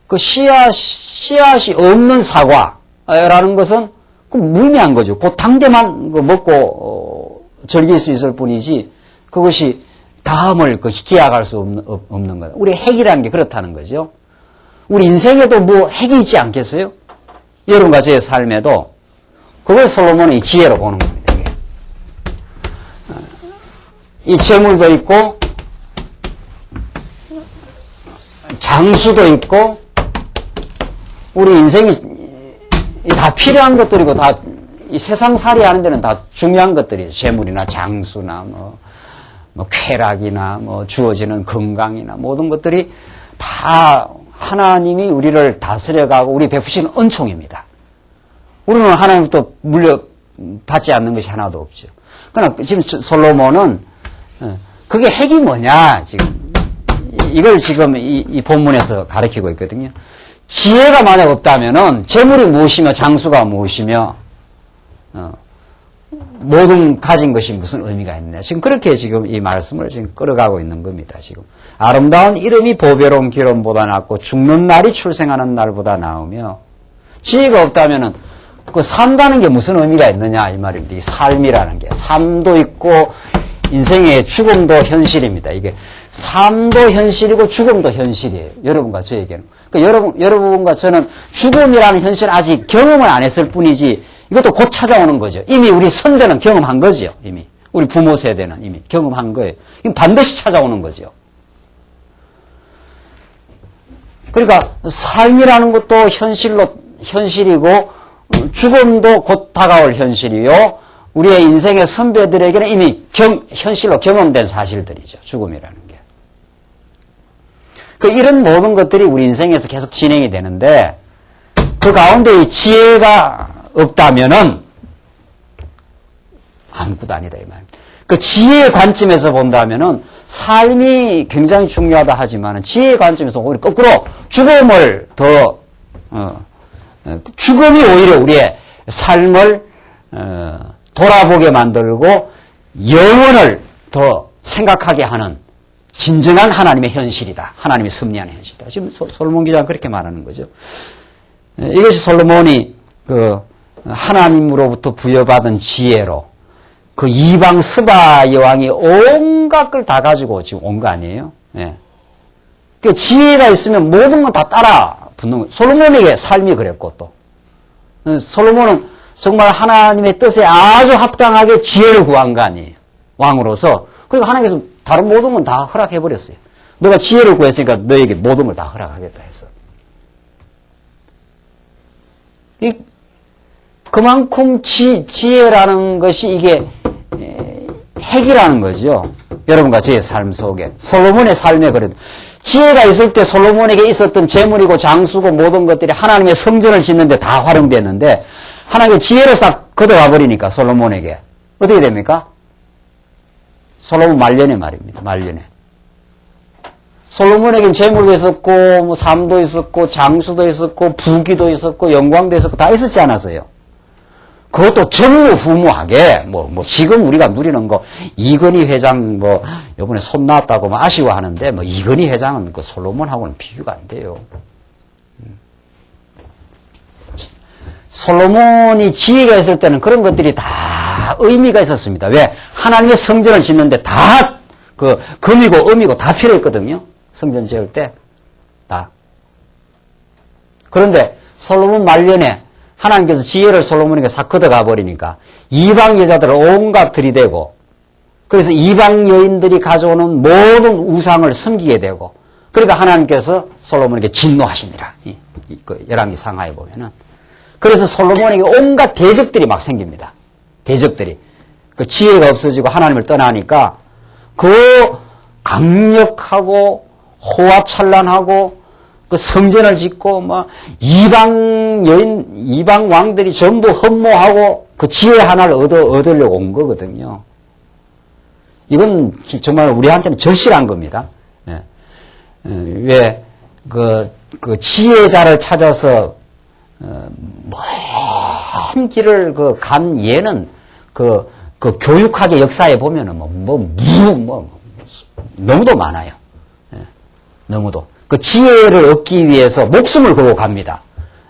그 씨앗이 없는 사과라는 것은 그 무의미한 거죠. 그 당대만 먹고 즐길 수 있을 뿐이지 그것이 다음을 기약할 수 없는 거다. 우리 핵이라는 게 그렇다는 거죠. 우리 인생에도 뭐 핵이 있지 않겠어요? 여러분과 저의 삶에도 그걸 솔로몬의 지혜로 보는 겁니다. 이 재물도 있고 장수도 있고 우리 인생이 다 필요한 것들이고 다 이 세상살이 하는 데는 다 중요한 것들이에요. 재물이나 장수나 뭐 쾌락이나 뭐 주어지는 건강이나 모든 것들이 다 하나님이 우리를 다스려가고 우리 베푸시는 은총입니다. 우리는 하나님부터 물려받지 않는 것이 하나도 없죠. 그러나 지금 솔로몬은 그게 핵이 뭐냐 지금 이걸 지금 이 본문에서 가르치고 있거든요. 지혜가 만약 없다면은 재물이 무엇이며 장수가 무엇이며 모든 가진 것이 무슨 의미가 있느냐. 지금 그렇게 지금 이 말씀을 지금 끌어가고 있는 겁니다. 지금 아름다운 이름이 보배로운 기름보다 낫고 죽는 날이 출생하는 날보다 나으며 지혜가 없다면은 그 산다는 게 무슨 의미가 있느냐 이 말입니다. 이 삶이라는 게 삶도 있고 인생의 죽음도 현실입니다. 이게 삶도 현실이고 죽음도 현실이에요. 여러분과 저에게는. 그러니까 여러분과 저는 죽음이라는 현실을 아직 경험을 안 했을 뿐이지 이것도 곧 찾아오는 거죠. 이미 우리 선대는 경험한 거죠. 이미 우리 부모 세대는 이미 경험한 거예요. 이건 반드시 찾아오는 거죠. 그러니까 삶이라는 것도 현실이고 죽음도 곧 다가올 현실이요. 우리의 인생의 선배들에게는 이미 현실로 경험된 사실들이죠. 죽음이라는 게. 이런 모든 것들이 우리 인생에서 계속 진행이 되는데 그 가운데 이 지혜가 없다면은 아무것도 아니다 이 말입니다. 그 지혜의 관점에서 본다면은 삶이 굉장히 중요하다 하지만 지혜의 관점에서 오히려 거꾸로 죽음을 더 죽음이 오히려 우리의 삶을 돌아보게 만들고 영혼을 더 생각하게 하는 진정한 하나님의 현실이다. 하나님이 섭리하는 현실이다. 지금 솔로몬 기자는 그렇게 말하는 거죠. 이것이 솔로몬이 그 하나님으로부터 부여받은 지혜로 그 이방 스바 여왕이 온갖 걸 다 가지고 지금 온 거 아니에요? 예. 그 지혜가 있으면 모든 건 다 따라 붙는 거예요. 솔로몬에게 삶이 그랬고 또 솔로몬은 정말 하나님의 뜻에 아주 합당하게 지혜를 구한 거 아니에요. 왕으로서. 그리고 하나님께서 다른 모든 건 다 허락해버렸어요. 너가 지혜를 구했으니까 너에게 모든 걸 다 허락하겠다 해서. 그만큼 지혜라는 것이 이게 핵이라는 거죠. 여러분과 저의 삶 속에. 솔로몬의 삶에 그래도. 지혜가 있을 때 솔로몬에게 있었던 재물이고 장수고 모든 것들이 하나님의 성전을 짓는데 다 활용됐는데 하나님의 지혜를 싹 걷어가 버리니까 솔로몬에게 어떻게 됩니까? 솔로몬 말년에 말입니다. 말년에. 솔로몬에게는 재물도 있었고 뭐 삶도 있었고 장수도 있었고 부귀도 있었고 영광도 있었고 다 있었지 않았어요. 그것도 전무후무하게 뭐 지금 우리가 누리는 거 이건희 회장 뭐 이번에 손 나왔다고 뭐 아쉬워하는데 뭐 이건희 회장은 그 솔로몬하고는 비교가 안 돼요. 솔로몬이 지혜가 있을 때는 그런 것들이 다 의미가 있었습니다. 왜? 하나님의 성전을 짓는데 다 그 금이고 음이고 다 필요했거든요. 성전 지을 때 다. 그런데 솔로몬 말년에 하나님께서 지혜를 솔로몬에게 싹 걷어가 버리니까 이방 여자들을 온갖 들이대고 그래서 이방 여인들이 가져오는 모든 우상을 섬기게 되고 그러니까 하나님께서 솔로몬에게 진노하시니라. 그 열왕기 상하에 보면은 그래서 솔로몬에게 온갖 대적들이 막 생깁니다. 대적들이. 그 지혜가 없어지고 하나님을 떠나니까 그 강력하고 호화찬란하고 그 성전을 짓고 막 이방 여인, 이방 왕들이 전부 흠모하고 그 지혜 하나를 얻으려고 온 거거든요. 이건 정말 우리한테는 절실한 겁니다. 왜 그 지혜자를 찾아서 먼 길을 간 예는 그 교육학의 역사에 보면은 너무도 많아요. 너무도. 그 지혜를 얻기 위해서 목숨을 걸고 갑니다.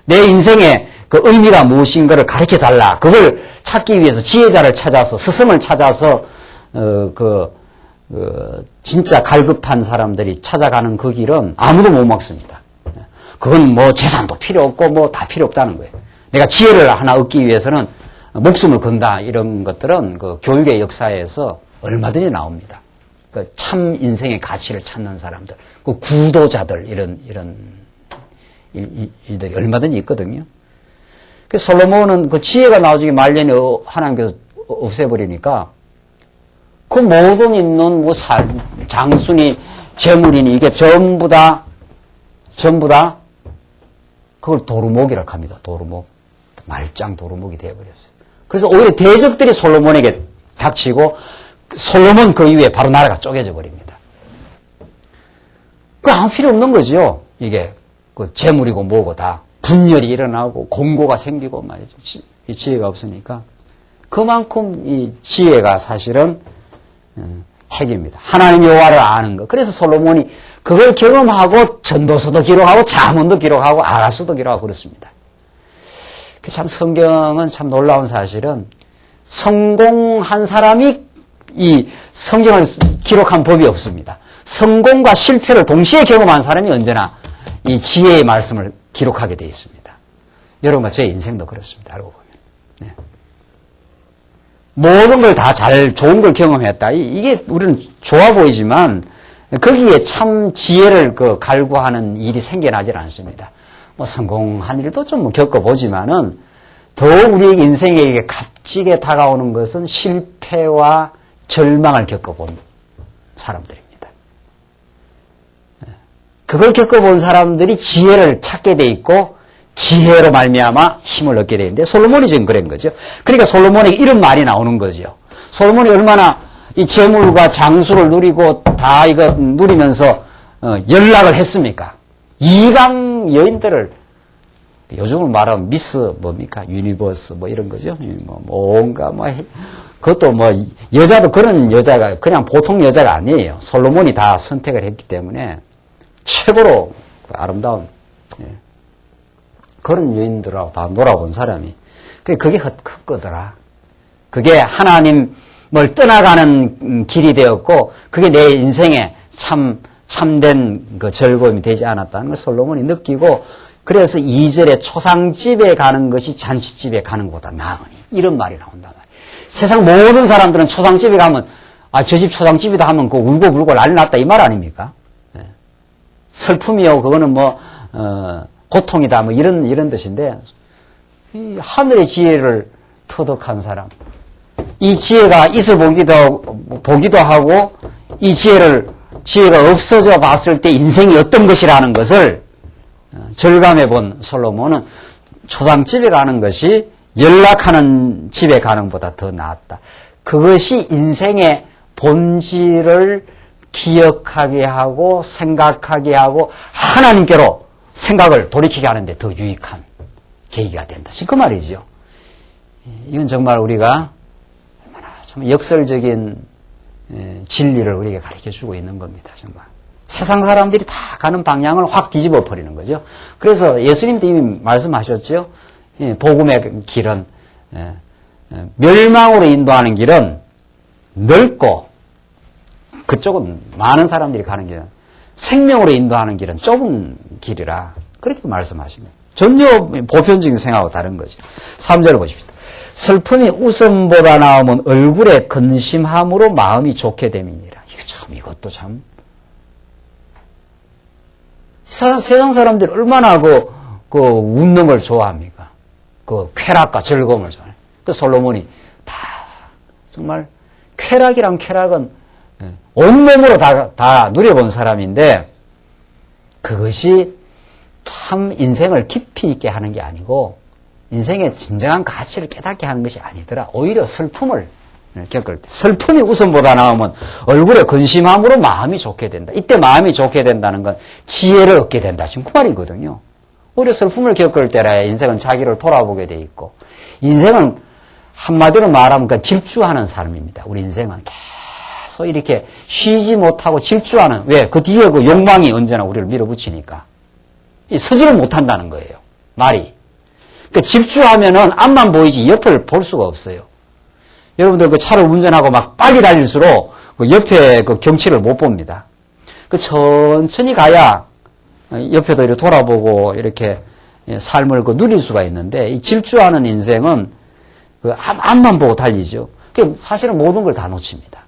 내 인생의 그 의미가 무엇인가를 가르쳐 달라. 그걸 찾기 위해서 지혜자를 찾아서 스승을 찾아서 진짜 갈급한 사람들이 찾아가는 그 길은 아무도 못 막습니다. 그건 뭐 재산도 필요 없고 뭐 다 필요 없다는 거예요. 내가 지혜를 하나 얻기 위해서는 목숨을 건다 이런 것들은 그 교육의 역사에서 얼마든지 나옵니다. 그 참 인생의 가치를 찾는 사람들, 그 구도자들 이런 일들이 얼마든지 있거든요. 그 솔로몬은 그 지혜가 나오기 말년에 하나님께서 없애버리니까 그 모든 있는 뭐 장수니 재물이니 이게 전부 다 전부 다 그걸 도루묵이라고 합니다. 도루묵. 말짱 도루묵이 되어버렸어요. 그래서 오히려 대적들이 솔로몬에게 닥치고 솔로몬 그 이후에 바로 나라가 쪼개져 버립니다. 그 아무 필요 없는 거죠. 이게 그 재물이고 뭐고 다 분열이 일어나고 공고가 생기고 말이죠. 지혜가 없으니까 그만큼 이 지혜가 사실은 핵입니다. 하나님 여호와를 아는 것. 그래서 솔로몬이 그걸 경험하고 전도서도 기록하고 잠언도 기록하고 아가서도 기록하고 그렇습니다. 참 성경은 참 놀라운 사실은 성공한 사람이 이 성경을 기록한 법이 없습니다. 성공과 실패를 동시에 경험한 사람이 언제나 이 지혜의 말씀을 기록하게 되어 있습니다. 여러분과 제 인생도 그렇습니다. 알고 보면. 네. 모든 걸 다 좋은 걸 경험했다. 이게 우리는 좋아 보이지만 거기에 참 지혜를 갈구하는 일이 생겨나질 않습니다. 뭐 성공한 일도 좀 겪어보지만은 더욱 우리의 인생에게 값지게 다가오는 것은 실패와 절망을 겪어본 사람들입니다. 그걸 겪어본 사람들이 지혜를 찾게 돼 있고 지혜로 말미암아 힘을 얻게 되는데 솔로몬이 지금 그런 거죠. 그러니까 솔로몬에게 이런 말이 나오는 거죠. 솔로몬이 얼마나 이 재물과 장수를 누리고 다 이거 누리면서 연락을 했습니까? 이방 여인들을 요즘은 말하면 미스 뭡니까? 유니버스 뭐 이런 거죠. 뭐 온갖 뭐 그것도 뭐 여자도 그런 여자가 그냥 보통 여자가 아니에요. 솔로몬이 다 선택을 했기 때문에 최고로 아름다운 그런 여인들하고 다 놀아본 사람이 그게 헛거더라. 그게 하나님을 떠나가는 길이 되었고 그게 내 인생에 참된 그 즐거움이 되지 않았다는 걸 솔로몬이 느끼고 그래서 2절에 초상집에 가는 것이 잔치집에 가는 것보다 나으니 이런 말이 나온단 말이에요. 세상 모든 사람들은 초상집에 가면 저 집 초상집이다 하면 그 울고 불고 난리 났다 이 말 아닙니까? 슬픔이요 그거는 뭐 고통이다 뭐 이런 뜻인데 이 하늘의 지혜를 터득한 사람 이 지혜가 있어 보기도 하고 이 지혜가 없어져 봤을 때 인생이 어떤 것이라는 것을 절감해 본 솔로몬은 초상집에 가는 것이 연락하는 집에 가는 것보다 더 낫다. 그것이 인생의 본질을 기억하게 하고 생각하게 하고 하나님께로 생각을 돌이키게 하는데 더 유익한 계기가 된다. 지금 그 말이죠. 이건 정말 우리가 얼마나 참 역설적인 진리를 우리에게 가르쳐주고 있는 겁니다. 정말. 세상 사람들이 다 가는 방향을 확 뒤집어 버리는 거죠. 그래서 예수님도 이미 말씀하셨죠. 복음의 길은 멸망으로 인도하는 길은 넓고 그쪽은 많은 사람들이 가는 길은 생명으로 인도하는 길은 좁은 길이라 그렇게 말씀하십니다. 전혀 보편적인 생각하고 다른 거죠. 3절을 보십시다. 슬픔이 웃음보다 나오면 얼굴에 근심함으로 마음이 좋게 됨이니라. 이것도 참 세상 사람들이 얼마나 그 웃는 걸 좋아합니까? 그 쾌락과 즐거움을 좋아해요. 그 솔로몬이 다 정말 쾌락은 온몸으로 다 누려본 사람인데 그것이 참 인생을 깊이 있게 하는 게 아니고 인생의 진정한 가치를 깨닫게 하는 것이 아니더라. 오히려 슬픔을 겪을 때 슬픔이 웃음보다 나오면 얼굴에 근심함으로 마음이 좋게 된다. 이때 마음이 좋게 된다는 건 지혜를 얻게 된다. 지금 그 말이거든요. 오히려 슬픔을 겪을 때라 인생은 자기를 돌아보게 돼 있고 인생은 한마디로 말하면 질주하는 삶입니다. 우리 인생은 계속 이렇게 쉬지 못하고 질주하는 왜? 그 뒤에 그 욕망이 언제나 우리를 밀어붙이니까 서지를 못한다는 거예요. 말이. 그러니까 질주하면은 앞만 보이지 옆을 볼 수가 없어요. 여러분들 그 차를 운전하고 막 빨리 달릴수록 그 옆에 그 경치를 못 봅니다. 그 천천히 가야 옆에도 이렇게 돌아보고 이렇게 삶을 그 누릴 수가 있는데 이 질주하는 인생은 그 앞만 보고 달리죠. 사실은 모든 걸 다 놓칩니다.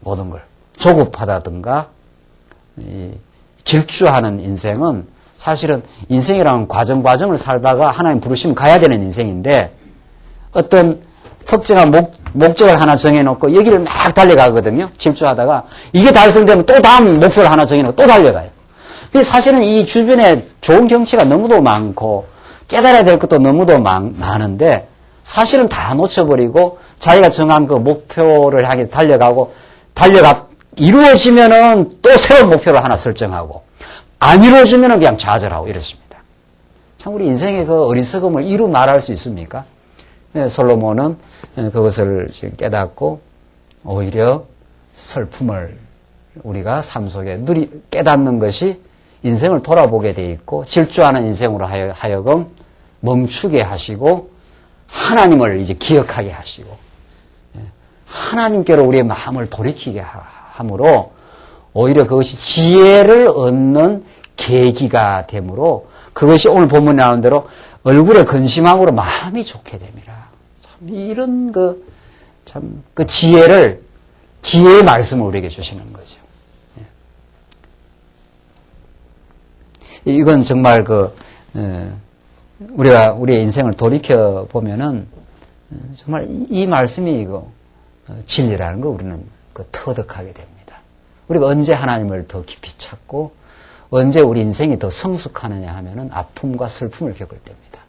모든 걸. 조급하다든가 질주하는 인생은 사실은 인생이라는 과정을 살다가 하나님 부르시면 가야 되는 인생인데 어떤 특정한 목적을 하나 정해놓고 여기를 막 달려가거든요. 질주하다가 이게 달성되면 또 다음 목표를 하나 정해놓고 또 달려가요. 근데 사실은 이 주변에 좋은 경치가 너무도 많고 깨달아야 될 것도 너무도 많은데 사실은 다 놓쳐버리고 자기가 정한 그 목표를 향해서 이루어지면은 또 새로운 목표를 하나 설정하고 안 이루어지면은 그냥 좌절하고 이렇습니다. 참 우리 인생의 그 어리석음을 이루 말할 수 있습니까? 네, 솔로몬은 그것을 지금 깨닫고 오히려 슬픔을 우리가 삶 속에 깨닫는 것이 인생을 돌아보게 돼 있고 질주하는 인생으로 하여금 멈추게 하시고 하나님을 이제 기억하게 하시고 하나님께로 우리의 마음을 돌이키게 함으로 오히려 그것이 지혜를 얻는 계기가 되므로 그것이 오늘 본문에 나온 대로 얼굴에 근심함으로 마음이 좋게 됩니다. 참 이런 지혜의 말씀을 우리에게 주시는 거죠. 이건 정말 우리가 우리의 인생을 돌이켜 보면은 정말 이 말씀이 진리라는 걸 우리는 터득하게 됩니다. 우리가 언제 하나님을 더 깊이 찾고 언제 우리 인생이 더 성숙하느냐 하면은 아픔과 슬픔을 겪을 때입니다.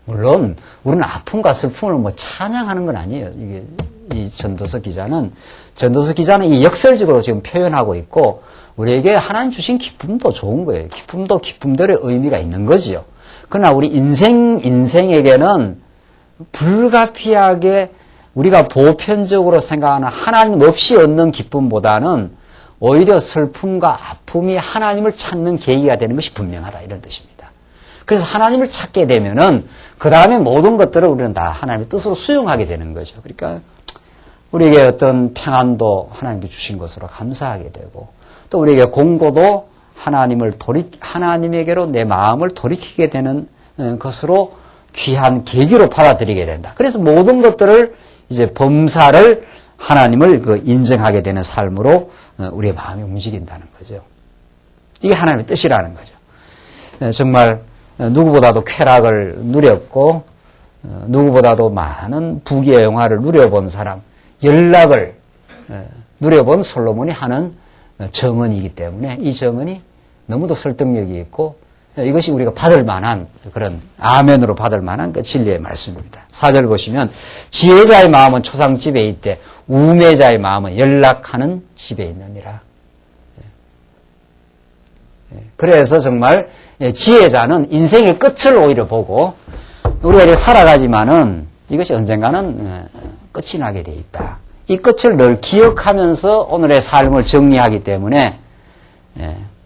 물론 우리는 아픔과 슬픔을 찬양하는 건 아니에요. 이 전도서 기자는 이 역설적으로 지금 표현하고 있고 우리에게 하나님 주신 기쁨도 좋은 거예요. 기쁨도 기쁨대로의 의미가 있는 거지요. 그러나 우리 인생에게는 불가피하게 우리가 보편적으로 생각하는 하나님 없이 얻는 기쁨보다는 오히려 슬픔과 아픔이 하나님을 찾는 계기가 되는 것이 분명하다 이런 뜻입니다. 그래서 하나님을 찾게 되면은 그 다음에 모든 것들을 우리는 다 하나님의 뜻으로 수용하게 되는 거죠. 그러니까 우리에게 어떤 평안도 하나님께 주신 것으로 감사하게 되고 또 우리에게 공고도 하나님에게로 내 마음을 돌이키게 되는 것으로 귀한 계기로 받아들이게 된다. 그래서 모든 것들을 이제 범사를 하나님을 인정하게 되는 삶으로 우리의 마음이 움직인다는 거죠. 이게 하나님의 뜻이라는 거죠. 정말 누구보다도 쾌락을 누렸고 누구보다도 많은 부귀의 영화를 누려본 사람, 연락을 누려본 솔로몬이 하는 정언이기 때문에 이 정언이 너무도 설득력이 있고 이것이 우리가 받을 만한 그런 아멘으로 받을 만한 그 진리의 말씀입니다. 4절 보시면 지혜자의 마음은 초상집에 있되 우매자의 마음은 연락하는 집에 있느니라. 그래서 정말 지혜자는 인생의 끝을 오히려 보고 우리가 이렇게 살아가지만은 이것이 언젠가는 끝이 나게 돼 있다. 이 끝을 늘 기억하면서 오늘의 삶을 정리하기 때문에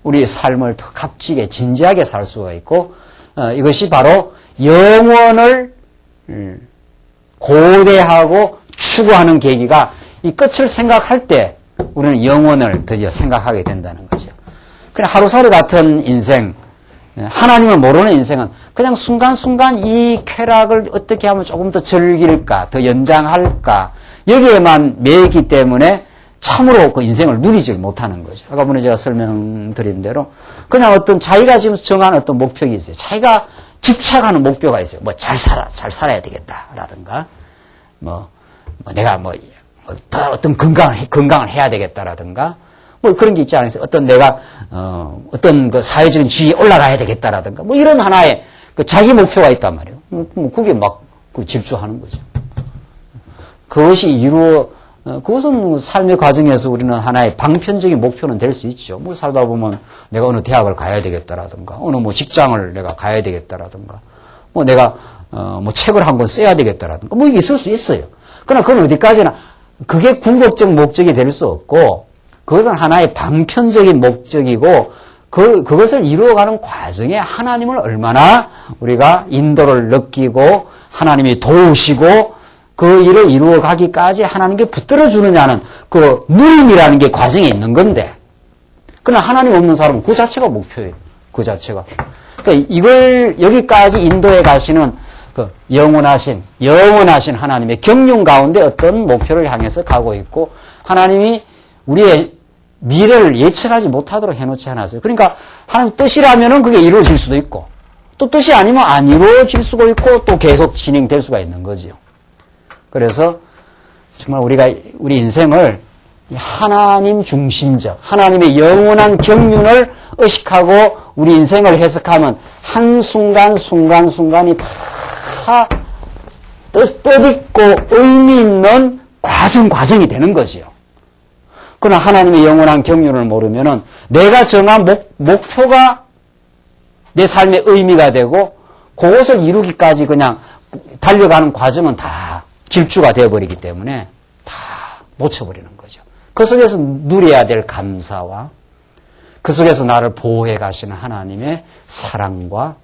우리의 삶을 더 값지게 진지하게 살 수가 있고 이것이 바로 영원을 고대하고 추구하는 계기가 이 끝을 생각할 때 우리는 영원을 드디어 생각하게 된다는 거죠. 그냥 하루살이 같은 인생, 하나님을 모르는 인생은 그냥 순간순간 이 쾌락을 어떻게 하면 조금 더 즐길까, 더 연장할까 여기에만 매이기 때문에 참으로 그 인생을 누리질 못하는 거죠. 아까 전에 제가 설명드린 대로 그냥 어떤 자기가 지금 정한 어떤 목표가 있어요. 자기가 집착하는 목표가 있어요. 잘 살아야 되겠다라든가, 내가 더 어떤 건강을 해야 되겠다라든가, 그런 게 있지 않겠어요? 어떤 내가, 어떤 그 사회적인 지위에 올라가야 되겠다라든가, 이런 하나의 그 자기 목표가 있단 말이에요. 그게 집중하는 거죠. 그것이 그것은 삶의 과정에서 우리는 하나의 방편적인 목표는 될 수 있죠. 살다 보면 내가 어느 대학을 가야 되겠다라든가, 어느 직장을 내가 가야 되겠다라든가, 내가, 책을 한 권 써야 되겠다라든가, 이게 있을 수 있어요. 그러나 그건 어디까지나, 그게 궁극적 목적이 될 수 없고, 그것은 하나의 방편적인 목적이고, 그것을 이루어가는 과정에 하나님을 얼마나 우리가 인도를 느끼고, 하나님이 도우시고, 그 일을 이루어가기까지 하나님께 붙들어 주느냐는 그 누림이라는 게 과정에 있는 건데, 그러나 하나님 없는 사람은 그 자체가 목표예요. 그 자체가. 그러니까 이걸 여기까지 인도해 가시는 그 영원하신 하나님의 경륜 가운데 어떤 목표를 향해서 가고 있고, 하나님이 우리의 미래를 예측하지 못하도록 해놓지 않았어요. 그러니까 하나님 뜻이라면은 그게 이루어질 수도 있고, 또 뜻이 아니면 안 이루어질 수도 있고, 또 계속 진행될 수가 있는 거지요. 그래서 정말 우리 인생을 하나님 중심적, 하나님의 영원한 경륜을 의식하고 우리 인생을 해석하면 한순간, 순간순간이 다 뜻있고 의미 있는 과정이 되는 거지요. 그러나 하나님의 영원한 경륜을 모르면은 내가 정한 목표가 내 삶의 의미가 되고 그것을 이루기까지 그냥 달려가는 과정은 다 질주가 되어버리기 때문에 다 놓쳐버리는 거죠. 그 속에서 누려야 될 감사와 그 속에서 나를 보호해 가시는 하나님의 사랑과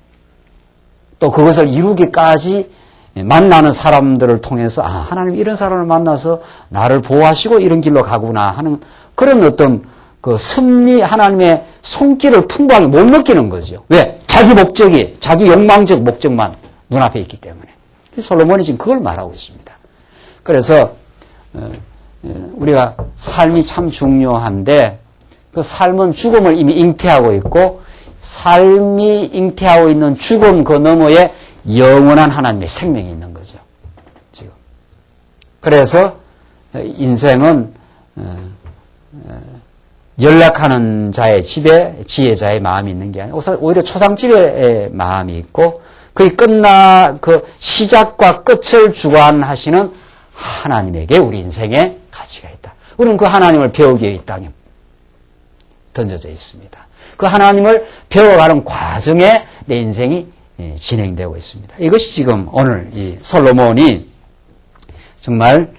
또 그것을 이루기까지 만나는 사람들을 통해서 하나님 이런 사람을 만나서 나를 보호하시고 이런 길로 가구나 하는 그런 어떤 그 섭리 하나님의 손길을 풍부하게 못 느끼는 거죠. 왜? 자기 목적이 자기 욕망적 목적만 눈앞에 있기 때문에. 솔로몬이 지금 그걸 말하고 있습니다. 그래서 우리가 삶이 참 중요한데 그 삶은 죽음을 이미 잉태하고 있고 삶이 잉태하고 있는 죽음 그 너머에 영원한 하나님의 생명이 있는 거죠. 지금. 그래서 인생은 연락하는 자의 집에 지혜자의 마음이 있는 게 아니라 오히려 초상집의 마음이 있고 그 시작과 끝을 주관하시는 하나님에게 우리 인생에 가치가 있다. 우리는 그 하나님을 배우기 위해 이 땅에 던져져 있습니다. 그 하나님을 배워가는 과정에 내 인생이 진행되고 있습니다. 이것이 지금 오늘 이 솔로몬이 정말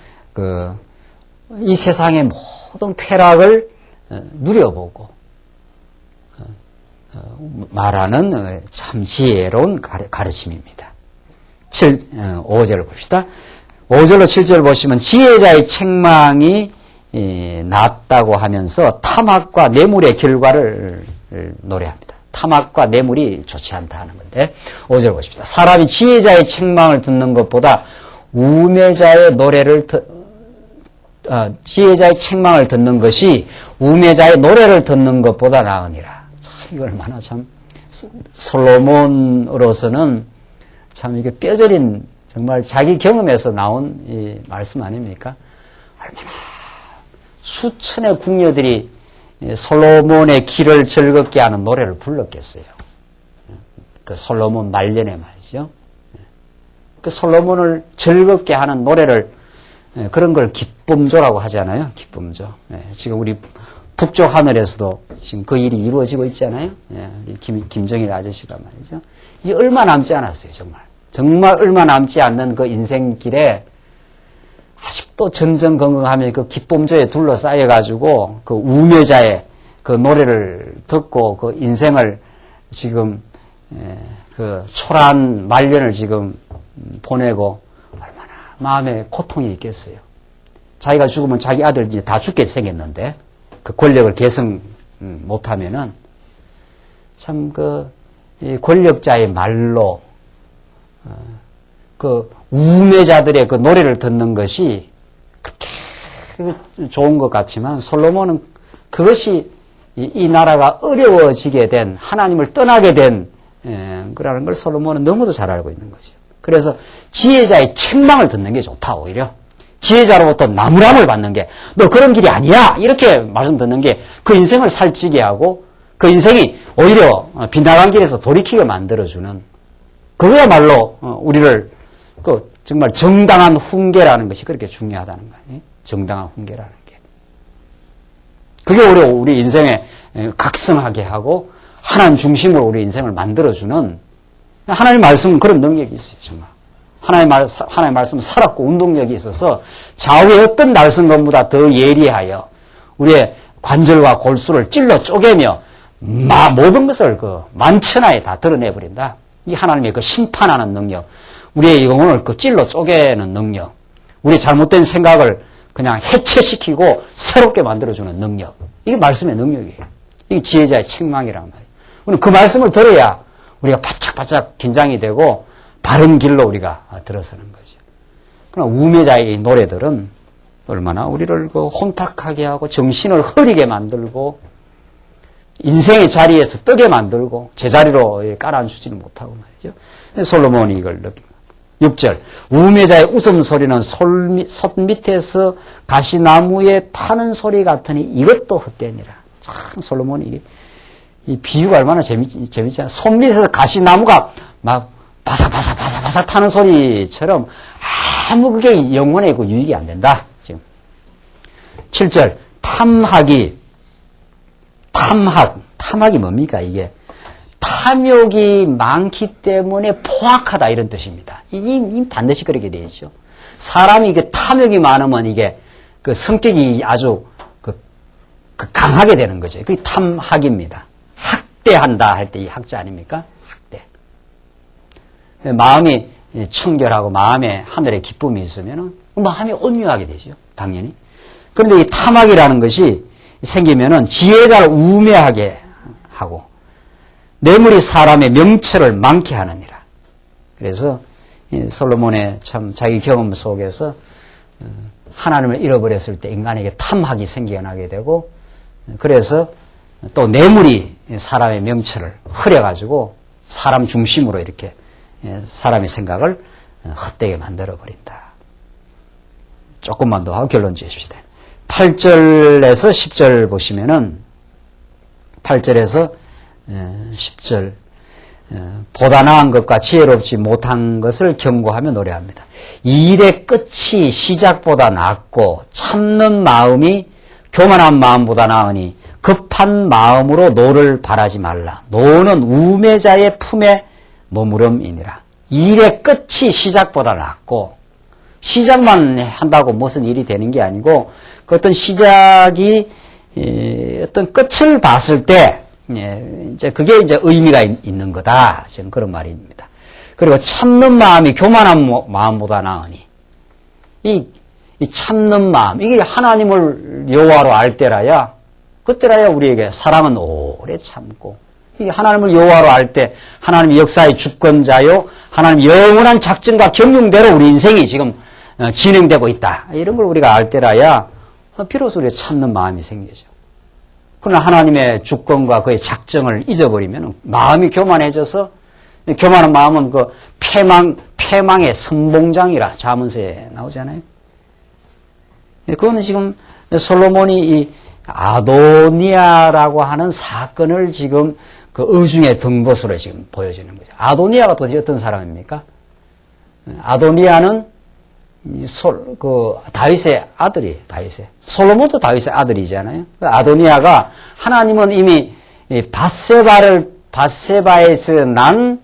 이 세상의 모든 쾌락을 누려보고 말하는 참 지혜로운 가르침입니다. 5절을 봅시다. 5절로 7절 보시면 지혜자의 책망이 낫다고 하면서 탐악과 뇌물의 결과를 노래합니다. 탐악과 뇌물이 좋지 않다 하는 건데 5절 보십시다. 사람이 지혜자의 책망을 듣는 것보다 우매자의 지혜자의 책망을 듣는 것이 우매자의 노래를 듣는 것보다 나으니라. 참 이거 얼마나 참 솔로몬으로서는 참 이게 뼈저린 정말 자기 경험에서 나온 이 말씀 아닙니까? 얼마나 수천의 궁녀들이 솔로몬의 길을 즐겁게 하는 노래를 불렀겠어요. 그 솔로몬 말년에 말이죠. 그 솔로몬을 즐겁게 하는 노래를 그런 걸 기쁨조라고 하잖아요. 기쁨조. 지금 우리 북쪽 하늘에서도 지금 그 일이 이루어지고 있잖아요. 우리 김정일 아저씨가 말이죠. 이제 얼마 남지 않았어요. 정말 얼마 남지 않는 그 인생길에 아직도 전전긍긍하며 그 기쁨조에 둘러싸여가지고 그 우매자의 그 노래를 듣고 그 인생을 지금 그 초라한 말년을 지금 보내고 얼마나 마음에 고통이 있겠어요. 자기가 죽으면 자기 아들들이 다 죽게 생겼는데 그 권력을 계승 못하면은 참 그 권력자의 말로 그 우매자들의 그 노래를 듣는 것이 그렇게 좋은 것 같지만 솔로몬은 그것이 이 나라가 어려워지게 된 하나님을 떠나게 된 그라는 걸 솔로몬은 너무도 잘 알고 있는 거죠. 그래서 지혜자의 책망을 듣는 게 좋다 오히려. 지혜자로부터 나무람을 받는 게 너 그런 길이 아니야 이렇게 말씀 듣는 게 그 인생을 살찌게 하고 그 인생이 오히려 빗나간 길에서 돌이키게 만들어주는 그거야말로 우리를 그 정말 정당한 훈계라는 것이 그렇게 중요하다는 거예요. 정당한 훈계라는 게. 그게 오히려 우리 인생에 각성하게 하고 하나님 중심으로 우리 인생을 만들어주는 하나님 말씀은 그런 능력이 있어요. 정말. 하나님 말씀은 살았고 운동력이 있어서 좌우의 어떤 날선것보다 더 예리하여 우리의 관절과 골수를 찔러 쪼개며 모든 것을 그 만천하에 다 드러내버린다. 이 하나님의 그 심판하는 능력, 우리의 영혼을 그 찔러 쪼개는 능력, 우리의 잘못된 생각을 그냥 해체시키고 새롭게 만들어주는 능력. 이게 말씀의 능력이에요. 이게 지혜자의 책망이란 말이에요. 우리는 그 말씀을 들어야 우리가 바짝바짝 긴장이 되고 바른 길로 우리가 들어서는 거죠. 그러나 우매자의 노래들은 얼마나 우리를 그 혼탁하게 하고 정신을 흐리게 만들고 인생의 자리에서 뜨게 만들고 제자리로 깔아앉히지는 못하고 말이죠. 솔로몬이 이걸 느낍니다. 6절 우매자의 웃음소리는 솥 밑에서 가시나무에 타는 소리 같으니 이것도 헛되니라. 참 솔로몬이 이 비유가 얼마나 재밌잖아요. 솥 밑에서 가시나무가 막 바삭바삭 타는 소리처럼 아무 그게 영혼에 있고 유익이 안 된다. 지금 7절 탐학이 뭡니까? 이게 탐욕이 많기 때문에 포악하다 이런 뜻입니다. 이 반드시 그렇게 되어 있죠. 사람이 이게 탐욕이 많으면 이게 그 성격이 아주 그 강하게 되는 거죠. 그게 탐학입니다. 학대한다 할 때 이 학자 아닙니까? 학대. 마음이 청결하고 마음에 하늘의 기쁨이 있으면 마음이 온유하게 되죠. 당연히. 그런데 이 탐학이라는 것이 생기면은 지혜자를 우매하게 하고 뇌물이 사람의 명철을 많게 하느니라. 그래서 솔로몬의 참 자기 경험 속에서 하나님을 잃어버렸을 때 인간에게 탐학이 생겨나게 되고 그래서 또 뇌물이 사람의 명철을 흐려가지고 사람 중심으로 이렇게 사람의 생각을 헛되게 만들어버린다. 조금만 더 하고 결론 지으십시다. 8절에서 10절 보시면은 8절에서 10절 보다 나은 것과 지혜롭지 못한 것을 경고하며 노래합니다. 이 일의 끝이 시작보다 낫고 참는 마음이 교만한 마음보다 나으니 급한 마음으로 노를 바라지 말라. 노는 우매자의 품에 머무름이니라. 이 일의 끝이 시작보다 낫고 시작만 한다고 무슨 일이 되는 게 아니고 그 어떤 시작이 어떤 끝을 봤을 때 이제 그게 이제 의미가 있는 거다. 지금 그런 말입니다. 그리고 참는 마음이 교만한 마음보다 나으니 이 참는 마음 이게 하나님을 여호와로 알 때라야 그때라야 우리에게 사랑은 오래 참고 이 하나님을 여호와로 알 때 하나님 역사의 주권자요 하나님 영원한 작정과 경륜대로 우리 인생이 지금 진행되고 있다. 이런 걸 우리가 알 때라야 비로소 우리가 참는 마음이 생기죠. 그러나 하나님의 주권과 그의 작정을 잊어버리면 마음이 교만해져서 교만한 마음은 그 패망의 선봉장이라 잠언서에 나오잖아요. 그거는 지금 솔로몬이 이 아도니아라고 하는 사건을 지금 그 의중의 등봇으로 지금 보여지는 거죠. 아도니아가 도대체 어떤 사람입니까? 아도니아는 다윗의 아들이 솔로몬도 다윗의 아들이잖아요. 아도니아가 하나님은 이미 밧세바에서 난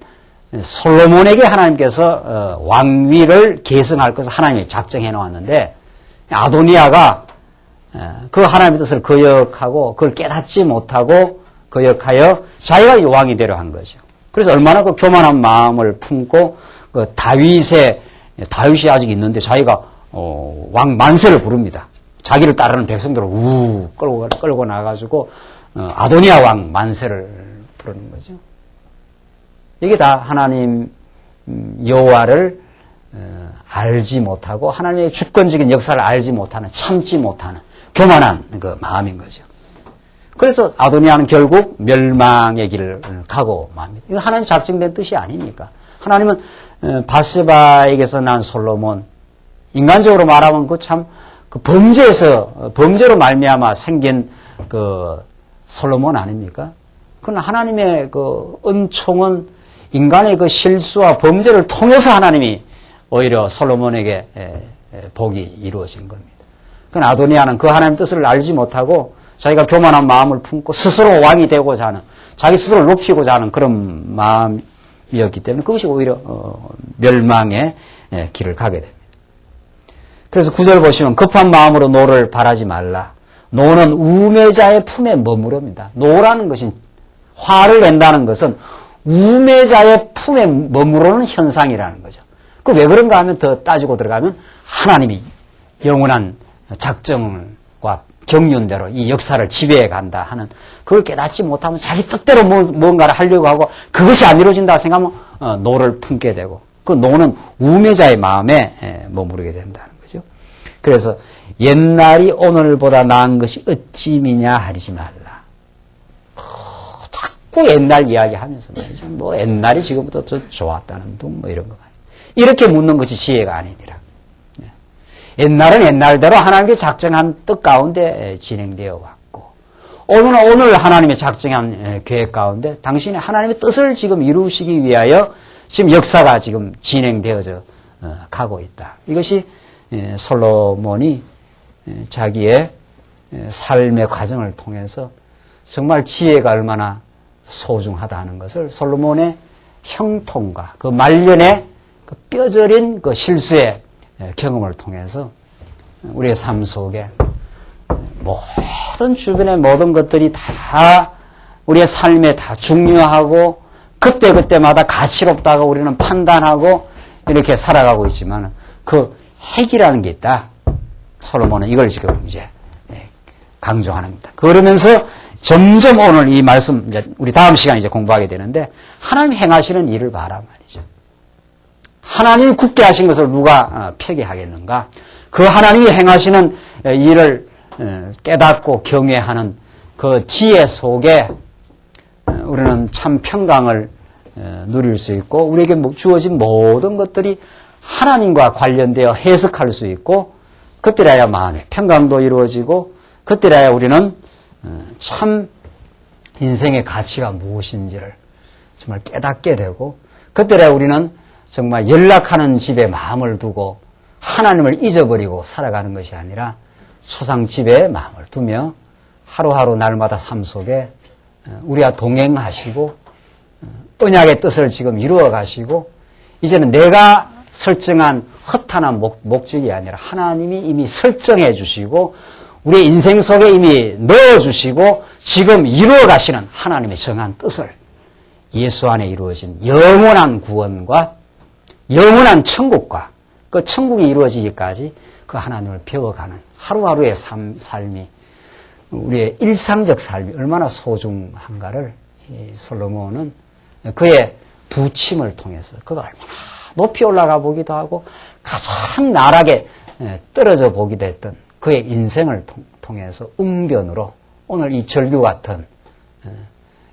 솔로몬에게 하나님께서 왕위를 계승할 것을 하나님이 작정해 놓았는데 아도니아가 그 하나님의 뜻을 거역하고 그걸 깨닫지 못하고 거역하여 자기가 왕이 되려 한 거죠. 그래서 얼마나 그 교만한 마음을 품고 그 다윗이 아직 있는데 자기가 왕 만세를 부릅니다. 자기를 따르는 백성들을 끌고 나가지고 아도니아 왕 만세를 부르는 거죠. 이게 다 하나님 여호와를 알지 못하고 하나님의 주권적인 역사를 알지 못하는 참지 못하는 교만한 그 마음인 거죠. 그래서 아도니아는 결국 멸망의 길을 가고 맙니다. 이거 하나님 작정된 뜻이 아니니까. 하나님은 밧세바에게서 난 솔로몬 인간적으로 말하면 그 참 그 범죄로 말미암아 생긴 그 솔로몬 아닙니까? 그러나 하나님의 그 은총은 인간의 그 실수와 범죄를 통해서 하나님이 오히려 솔로몬에게 복이 이루어진 겁니다. 그러나 아도니아는 그 하나님의 뜻을 알지 못하고 자기가 교만한 마음을 품고 스스로 왕이 되고자 하는 자기 스스로를 높이고자 하는 그런 마음이었기 때문에 그것이 오히려 멸망의 길을 가게 됩니다. 그래서 9절 보시면 급한 마음으로 노를 바라지 말라. 노는 우매자의 품에 머무릅니다. 노라는 것이 화를 낸다는 것은 우매자의 품에 머무르는 현상이라는 거죠. 그 왜 그런가 하면 더 따지고 들어가면 하나님이 영원한 작정과 경륜대로 이 역사를 지배해 간다 하는 그걸 깨닫지 못하면 자기 뜻대로 뭔가를 하려고 하고 그것이 안 이루어진다 생각하면 노를 품게 되고 그 노는 우매자의 마음에 머무르게 된다는 거죠. 그래서 옛날이 오늘보다 나은 것이 어찌 미냐 하리지 말라. 자꾸 옛날 이야기하면서 말이죠. 뭐 옛날이 지금부터 더 좋았다는 둥 뭐 이런 거 말이죠. 이렇게 묻는 것이 지혜가 아니니라. 옛날은 옛날대로 하나님께 작정한 뜻 가운데 진행되어 왔고, 오늘은 오늘 하나님의 작정한 계획 가운데 당신이 하나님의 뜻을 지금 이루시기 위하여 지금 역사가 지금 진행되어져 가고 있다. 이것이 솔로몬이 자기의 삶의 과정을 통해서 정말 지혜가 얼마나 소중하다 하는 것을 솔로몬의 형통과 그 말년의 그 뼈저린 그 실수의 경험을 통해서 우리의 삶 속에 모든 주변의 모든 것들이 다 우리의 삶에 다 중요하고 그때그때마다 가치롭다고 우리는 판단하고 이렇게 살아가고 있지만 그 핵이라는 게 있다. 솔로몬은 이걸 지금 이제 강조하는 겁니다. 그러면서 점점 오늘 이 말씀, 이제 우리 다음 시간에 이제 공부하게 되는데, 하나님 행하시는 일을 봐라 말이죠. 하나님이 굳게 하신 것을 누가 폐기하겠는가? 그 하나님이 행하시는 일을 깨닫고 경외하는 그 지혜 속에 우리는 참 평강을 누릴 수 있고, 우리에게 주어진 모든 것들이 하나님과 관련되어 해석할 수 있고, 그때라야 마음의 평강도 이루어지고, 그때라야 우리는 참 인생의 가치가 무엇인지를 정말 깨닫게 되고, 그때라야 우리는 정말 연락하는 집에 마음을 두고 하나님을 잊어버리고 살아가는 것이 아니라 초상집에 마음을 두며 하루하루 날마다 삶 속에 우리와 동행하시고 언약의 뜻을 지금 이루어 가시고, 이제는 내가 설정한 허탄한 목적이 아니라 하나님이 이미 설정해 주시고 우리의 인생 속에 이미 넣어주시고 지금 이루어 가시는 하나님의 정한 뜻을 예수 안에 이루어진 영원한 구원과 영원한 천국과 그 천국이 이루어지기까지 그 하나님을 배워가는 하루하루의 삶이, 우리의 일상적 삶이 얼마나 소중한가를 솔로몬은 그의 부침을 통해서 그가 얼마나 높이 올라가 보기도 하고 가장 나락에 떨어져 보기도 했던 그의 인생을 통해서 응변으로 오늘 이 절규 같은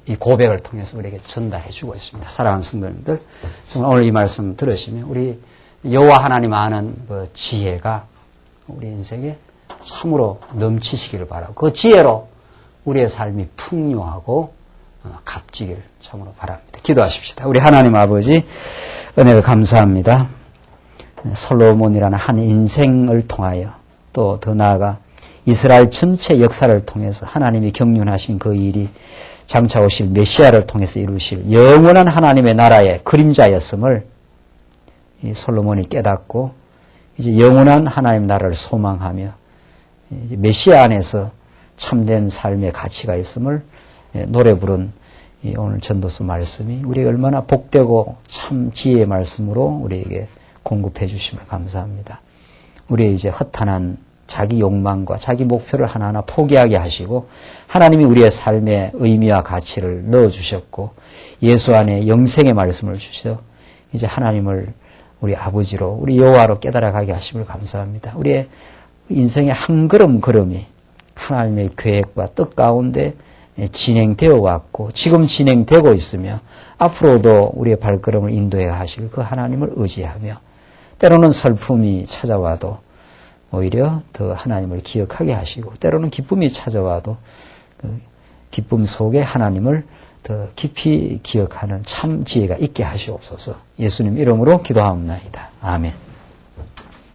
이 고백을 통해서 우리에게 전달해 주고 있습니다. 사랑하는 성도님들, 정말 오늘 이 말씀 들으시면 우리 여호와 하나님 아는 그 지혜가 우리 인생에 참으로 넘치시기를 바라고, 그 지혜로 우리의 삶이 풍요하고 값지기를 참으로 바랍니다. 기도하십시다. 우리 하나님 아버지, 은혜를 감사합니다. 솔로몬이라는 한 인생을 통하여 또 더 나아가 이스라엘 전체 역사를 통해서 하나님이 경륜하신 그 일이 장차 오실 메시아를 통해서 이루실 영원한 하나님의 나라의 그림자였음을 이 솔로몬이 깨닫고 이제 영원한 하나님 나라를 소망하며 이제 메시아 안에서 참된 삶의 가치가 있음을 노래 부른 오늘 전도서 말씀이 우리에게 얼마나 복되고 참 지혜의 말씀으로 우리에게 공급해 주심을 감사합니다. 우리의 이제 허탄한 자기 욕망과 자기 목표를 하나하나 포기하게 하시고 하나님이 우리의 삶의 의미와 가치를 넣어주셨고 예수 안에 영생의 말씀을 주셔 이제 하나님을 우리 아버지로 우리 여호와로 깨달아가게 하심을 감사합니다. 우리의 인생의 한 걸음 걸음이 하나님의 계획과 뜻 가운데 진행되어 왔고 지금 진행되고 있으며 앞으로도 우리의 발걸음을 인도해 하실 그 하나님을 의지하며 때로는 슬픔이 찾아와도 오히려 더 하나님을 기억하게 하시고 때로는 기쁨이 찾아와도 그 기쁨 속에 하나님을 더 깊이 기억하는 참 지혜가 있게 하시옵소서. 예수님 이름으로 기도하옵나이다. 아멘.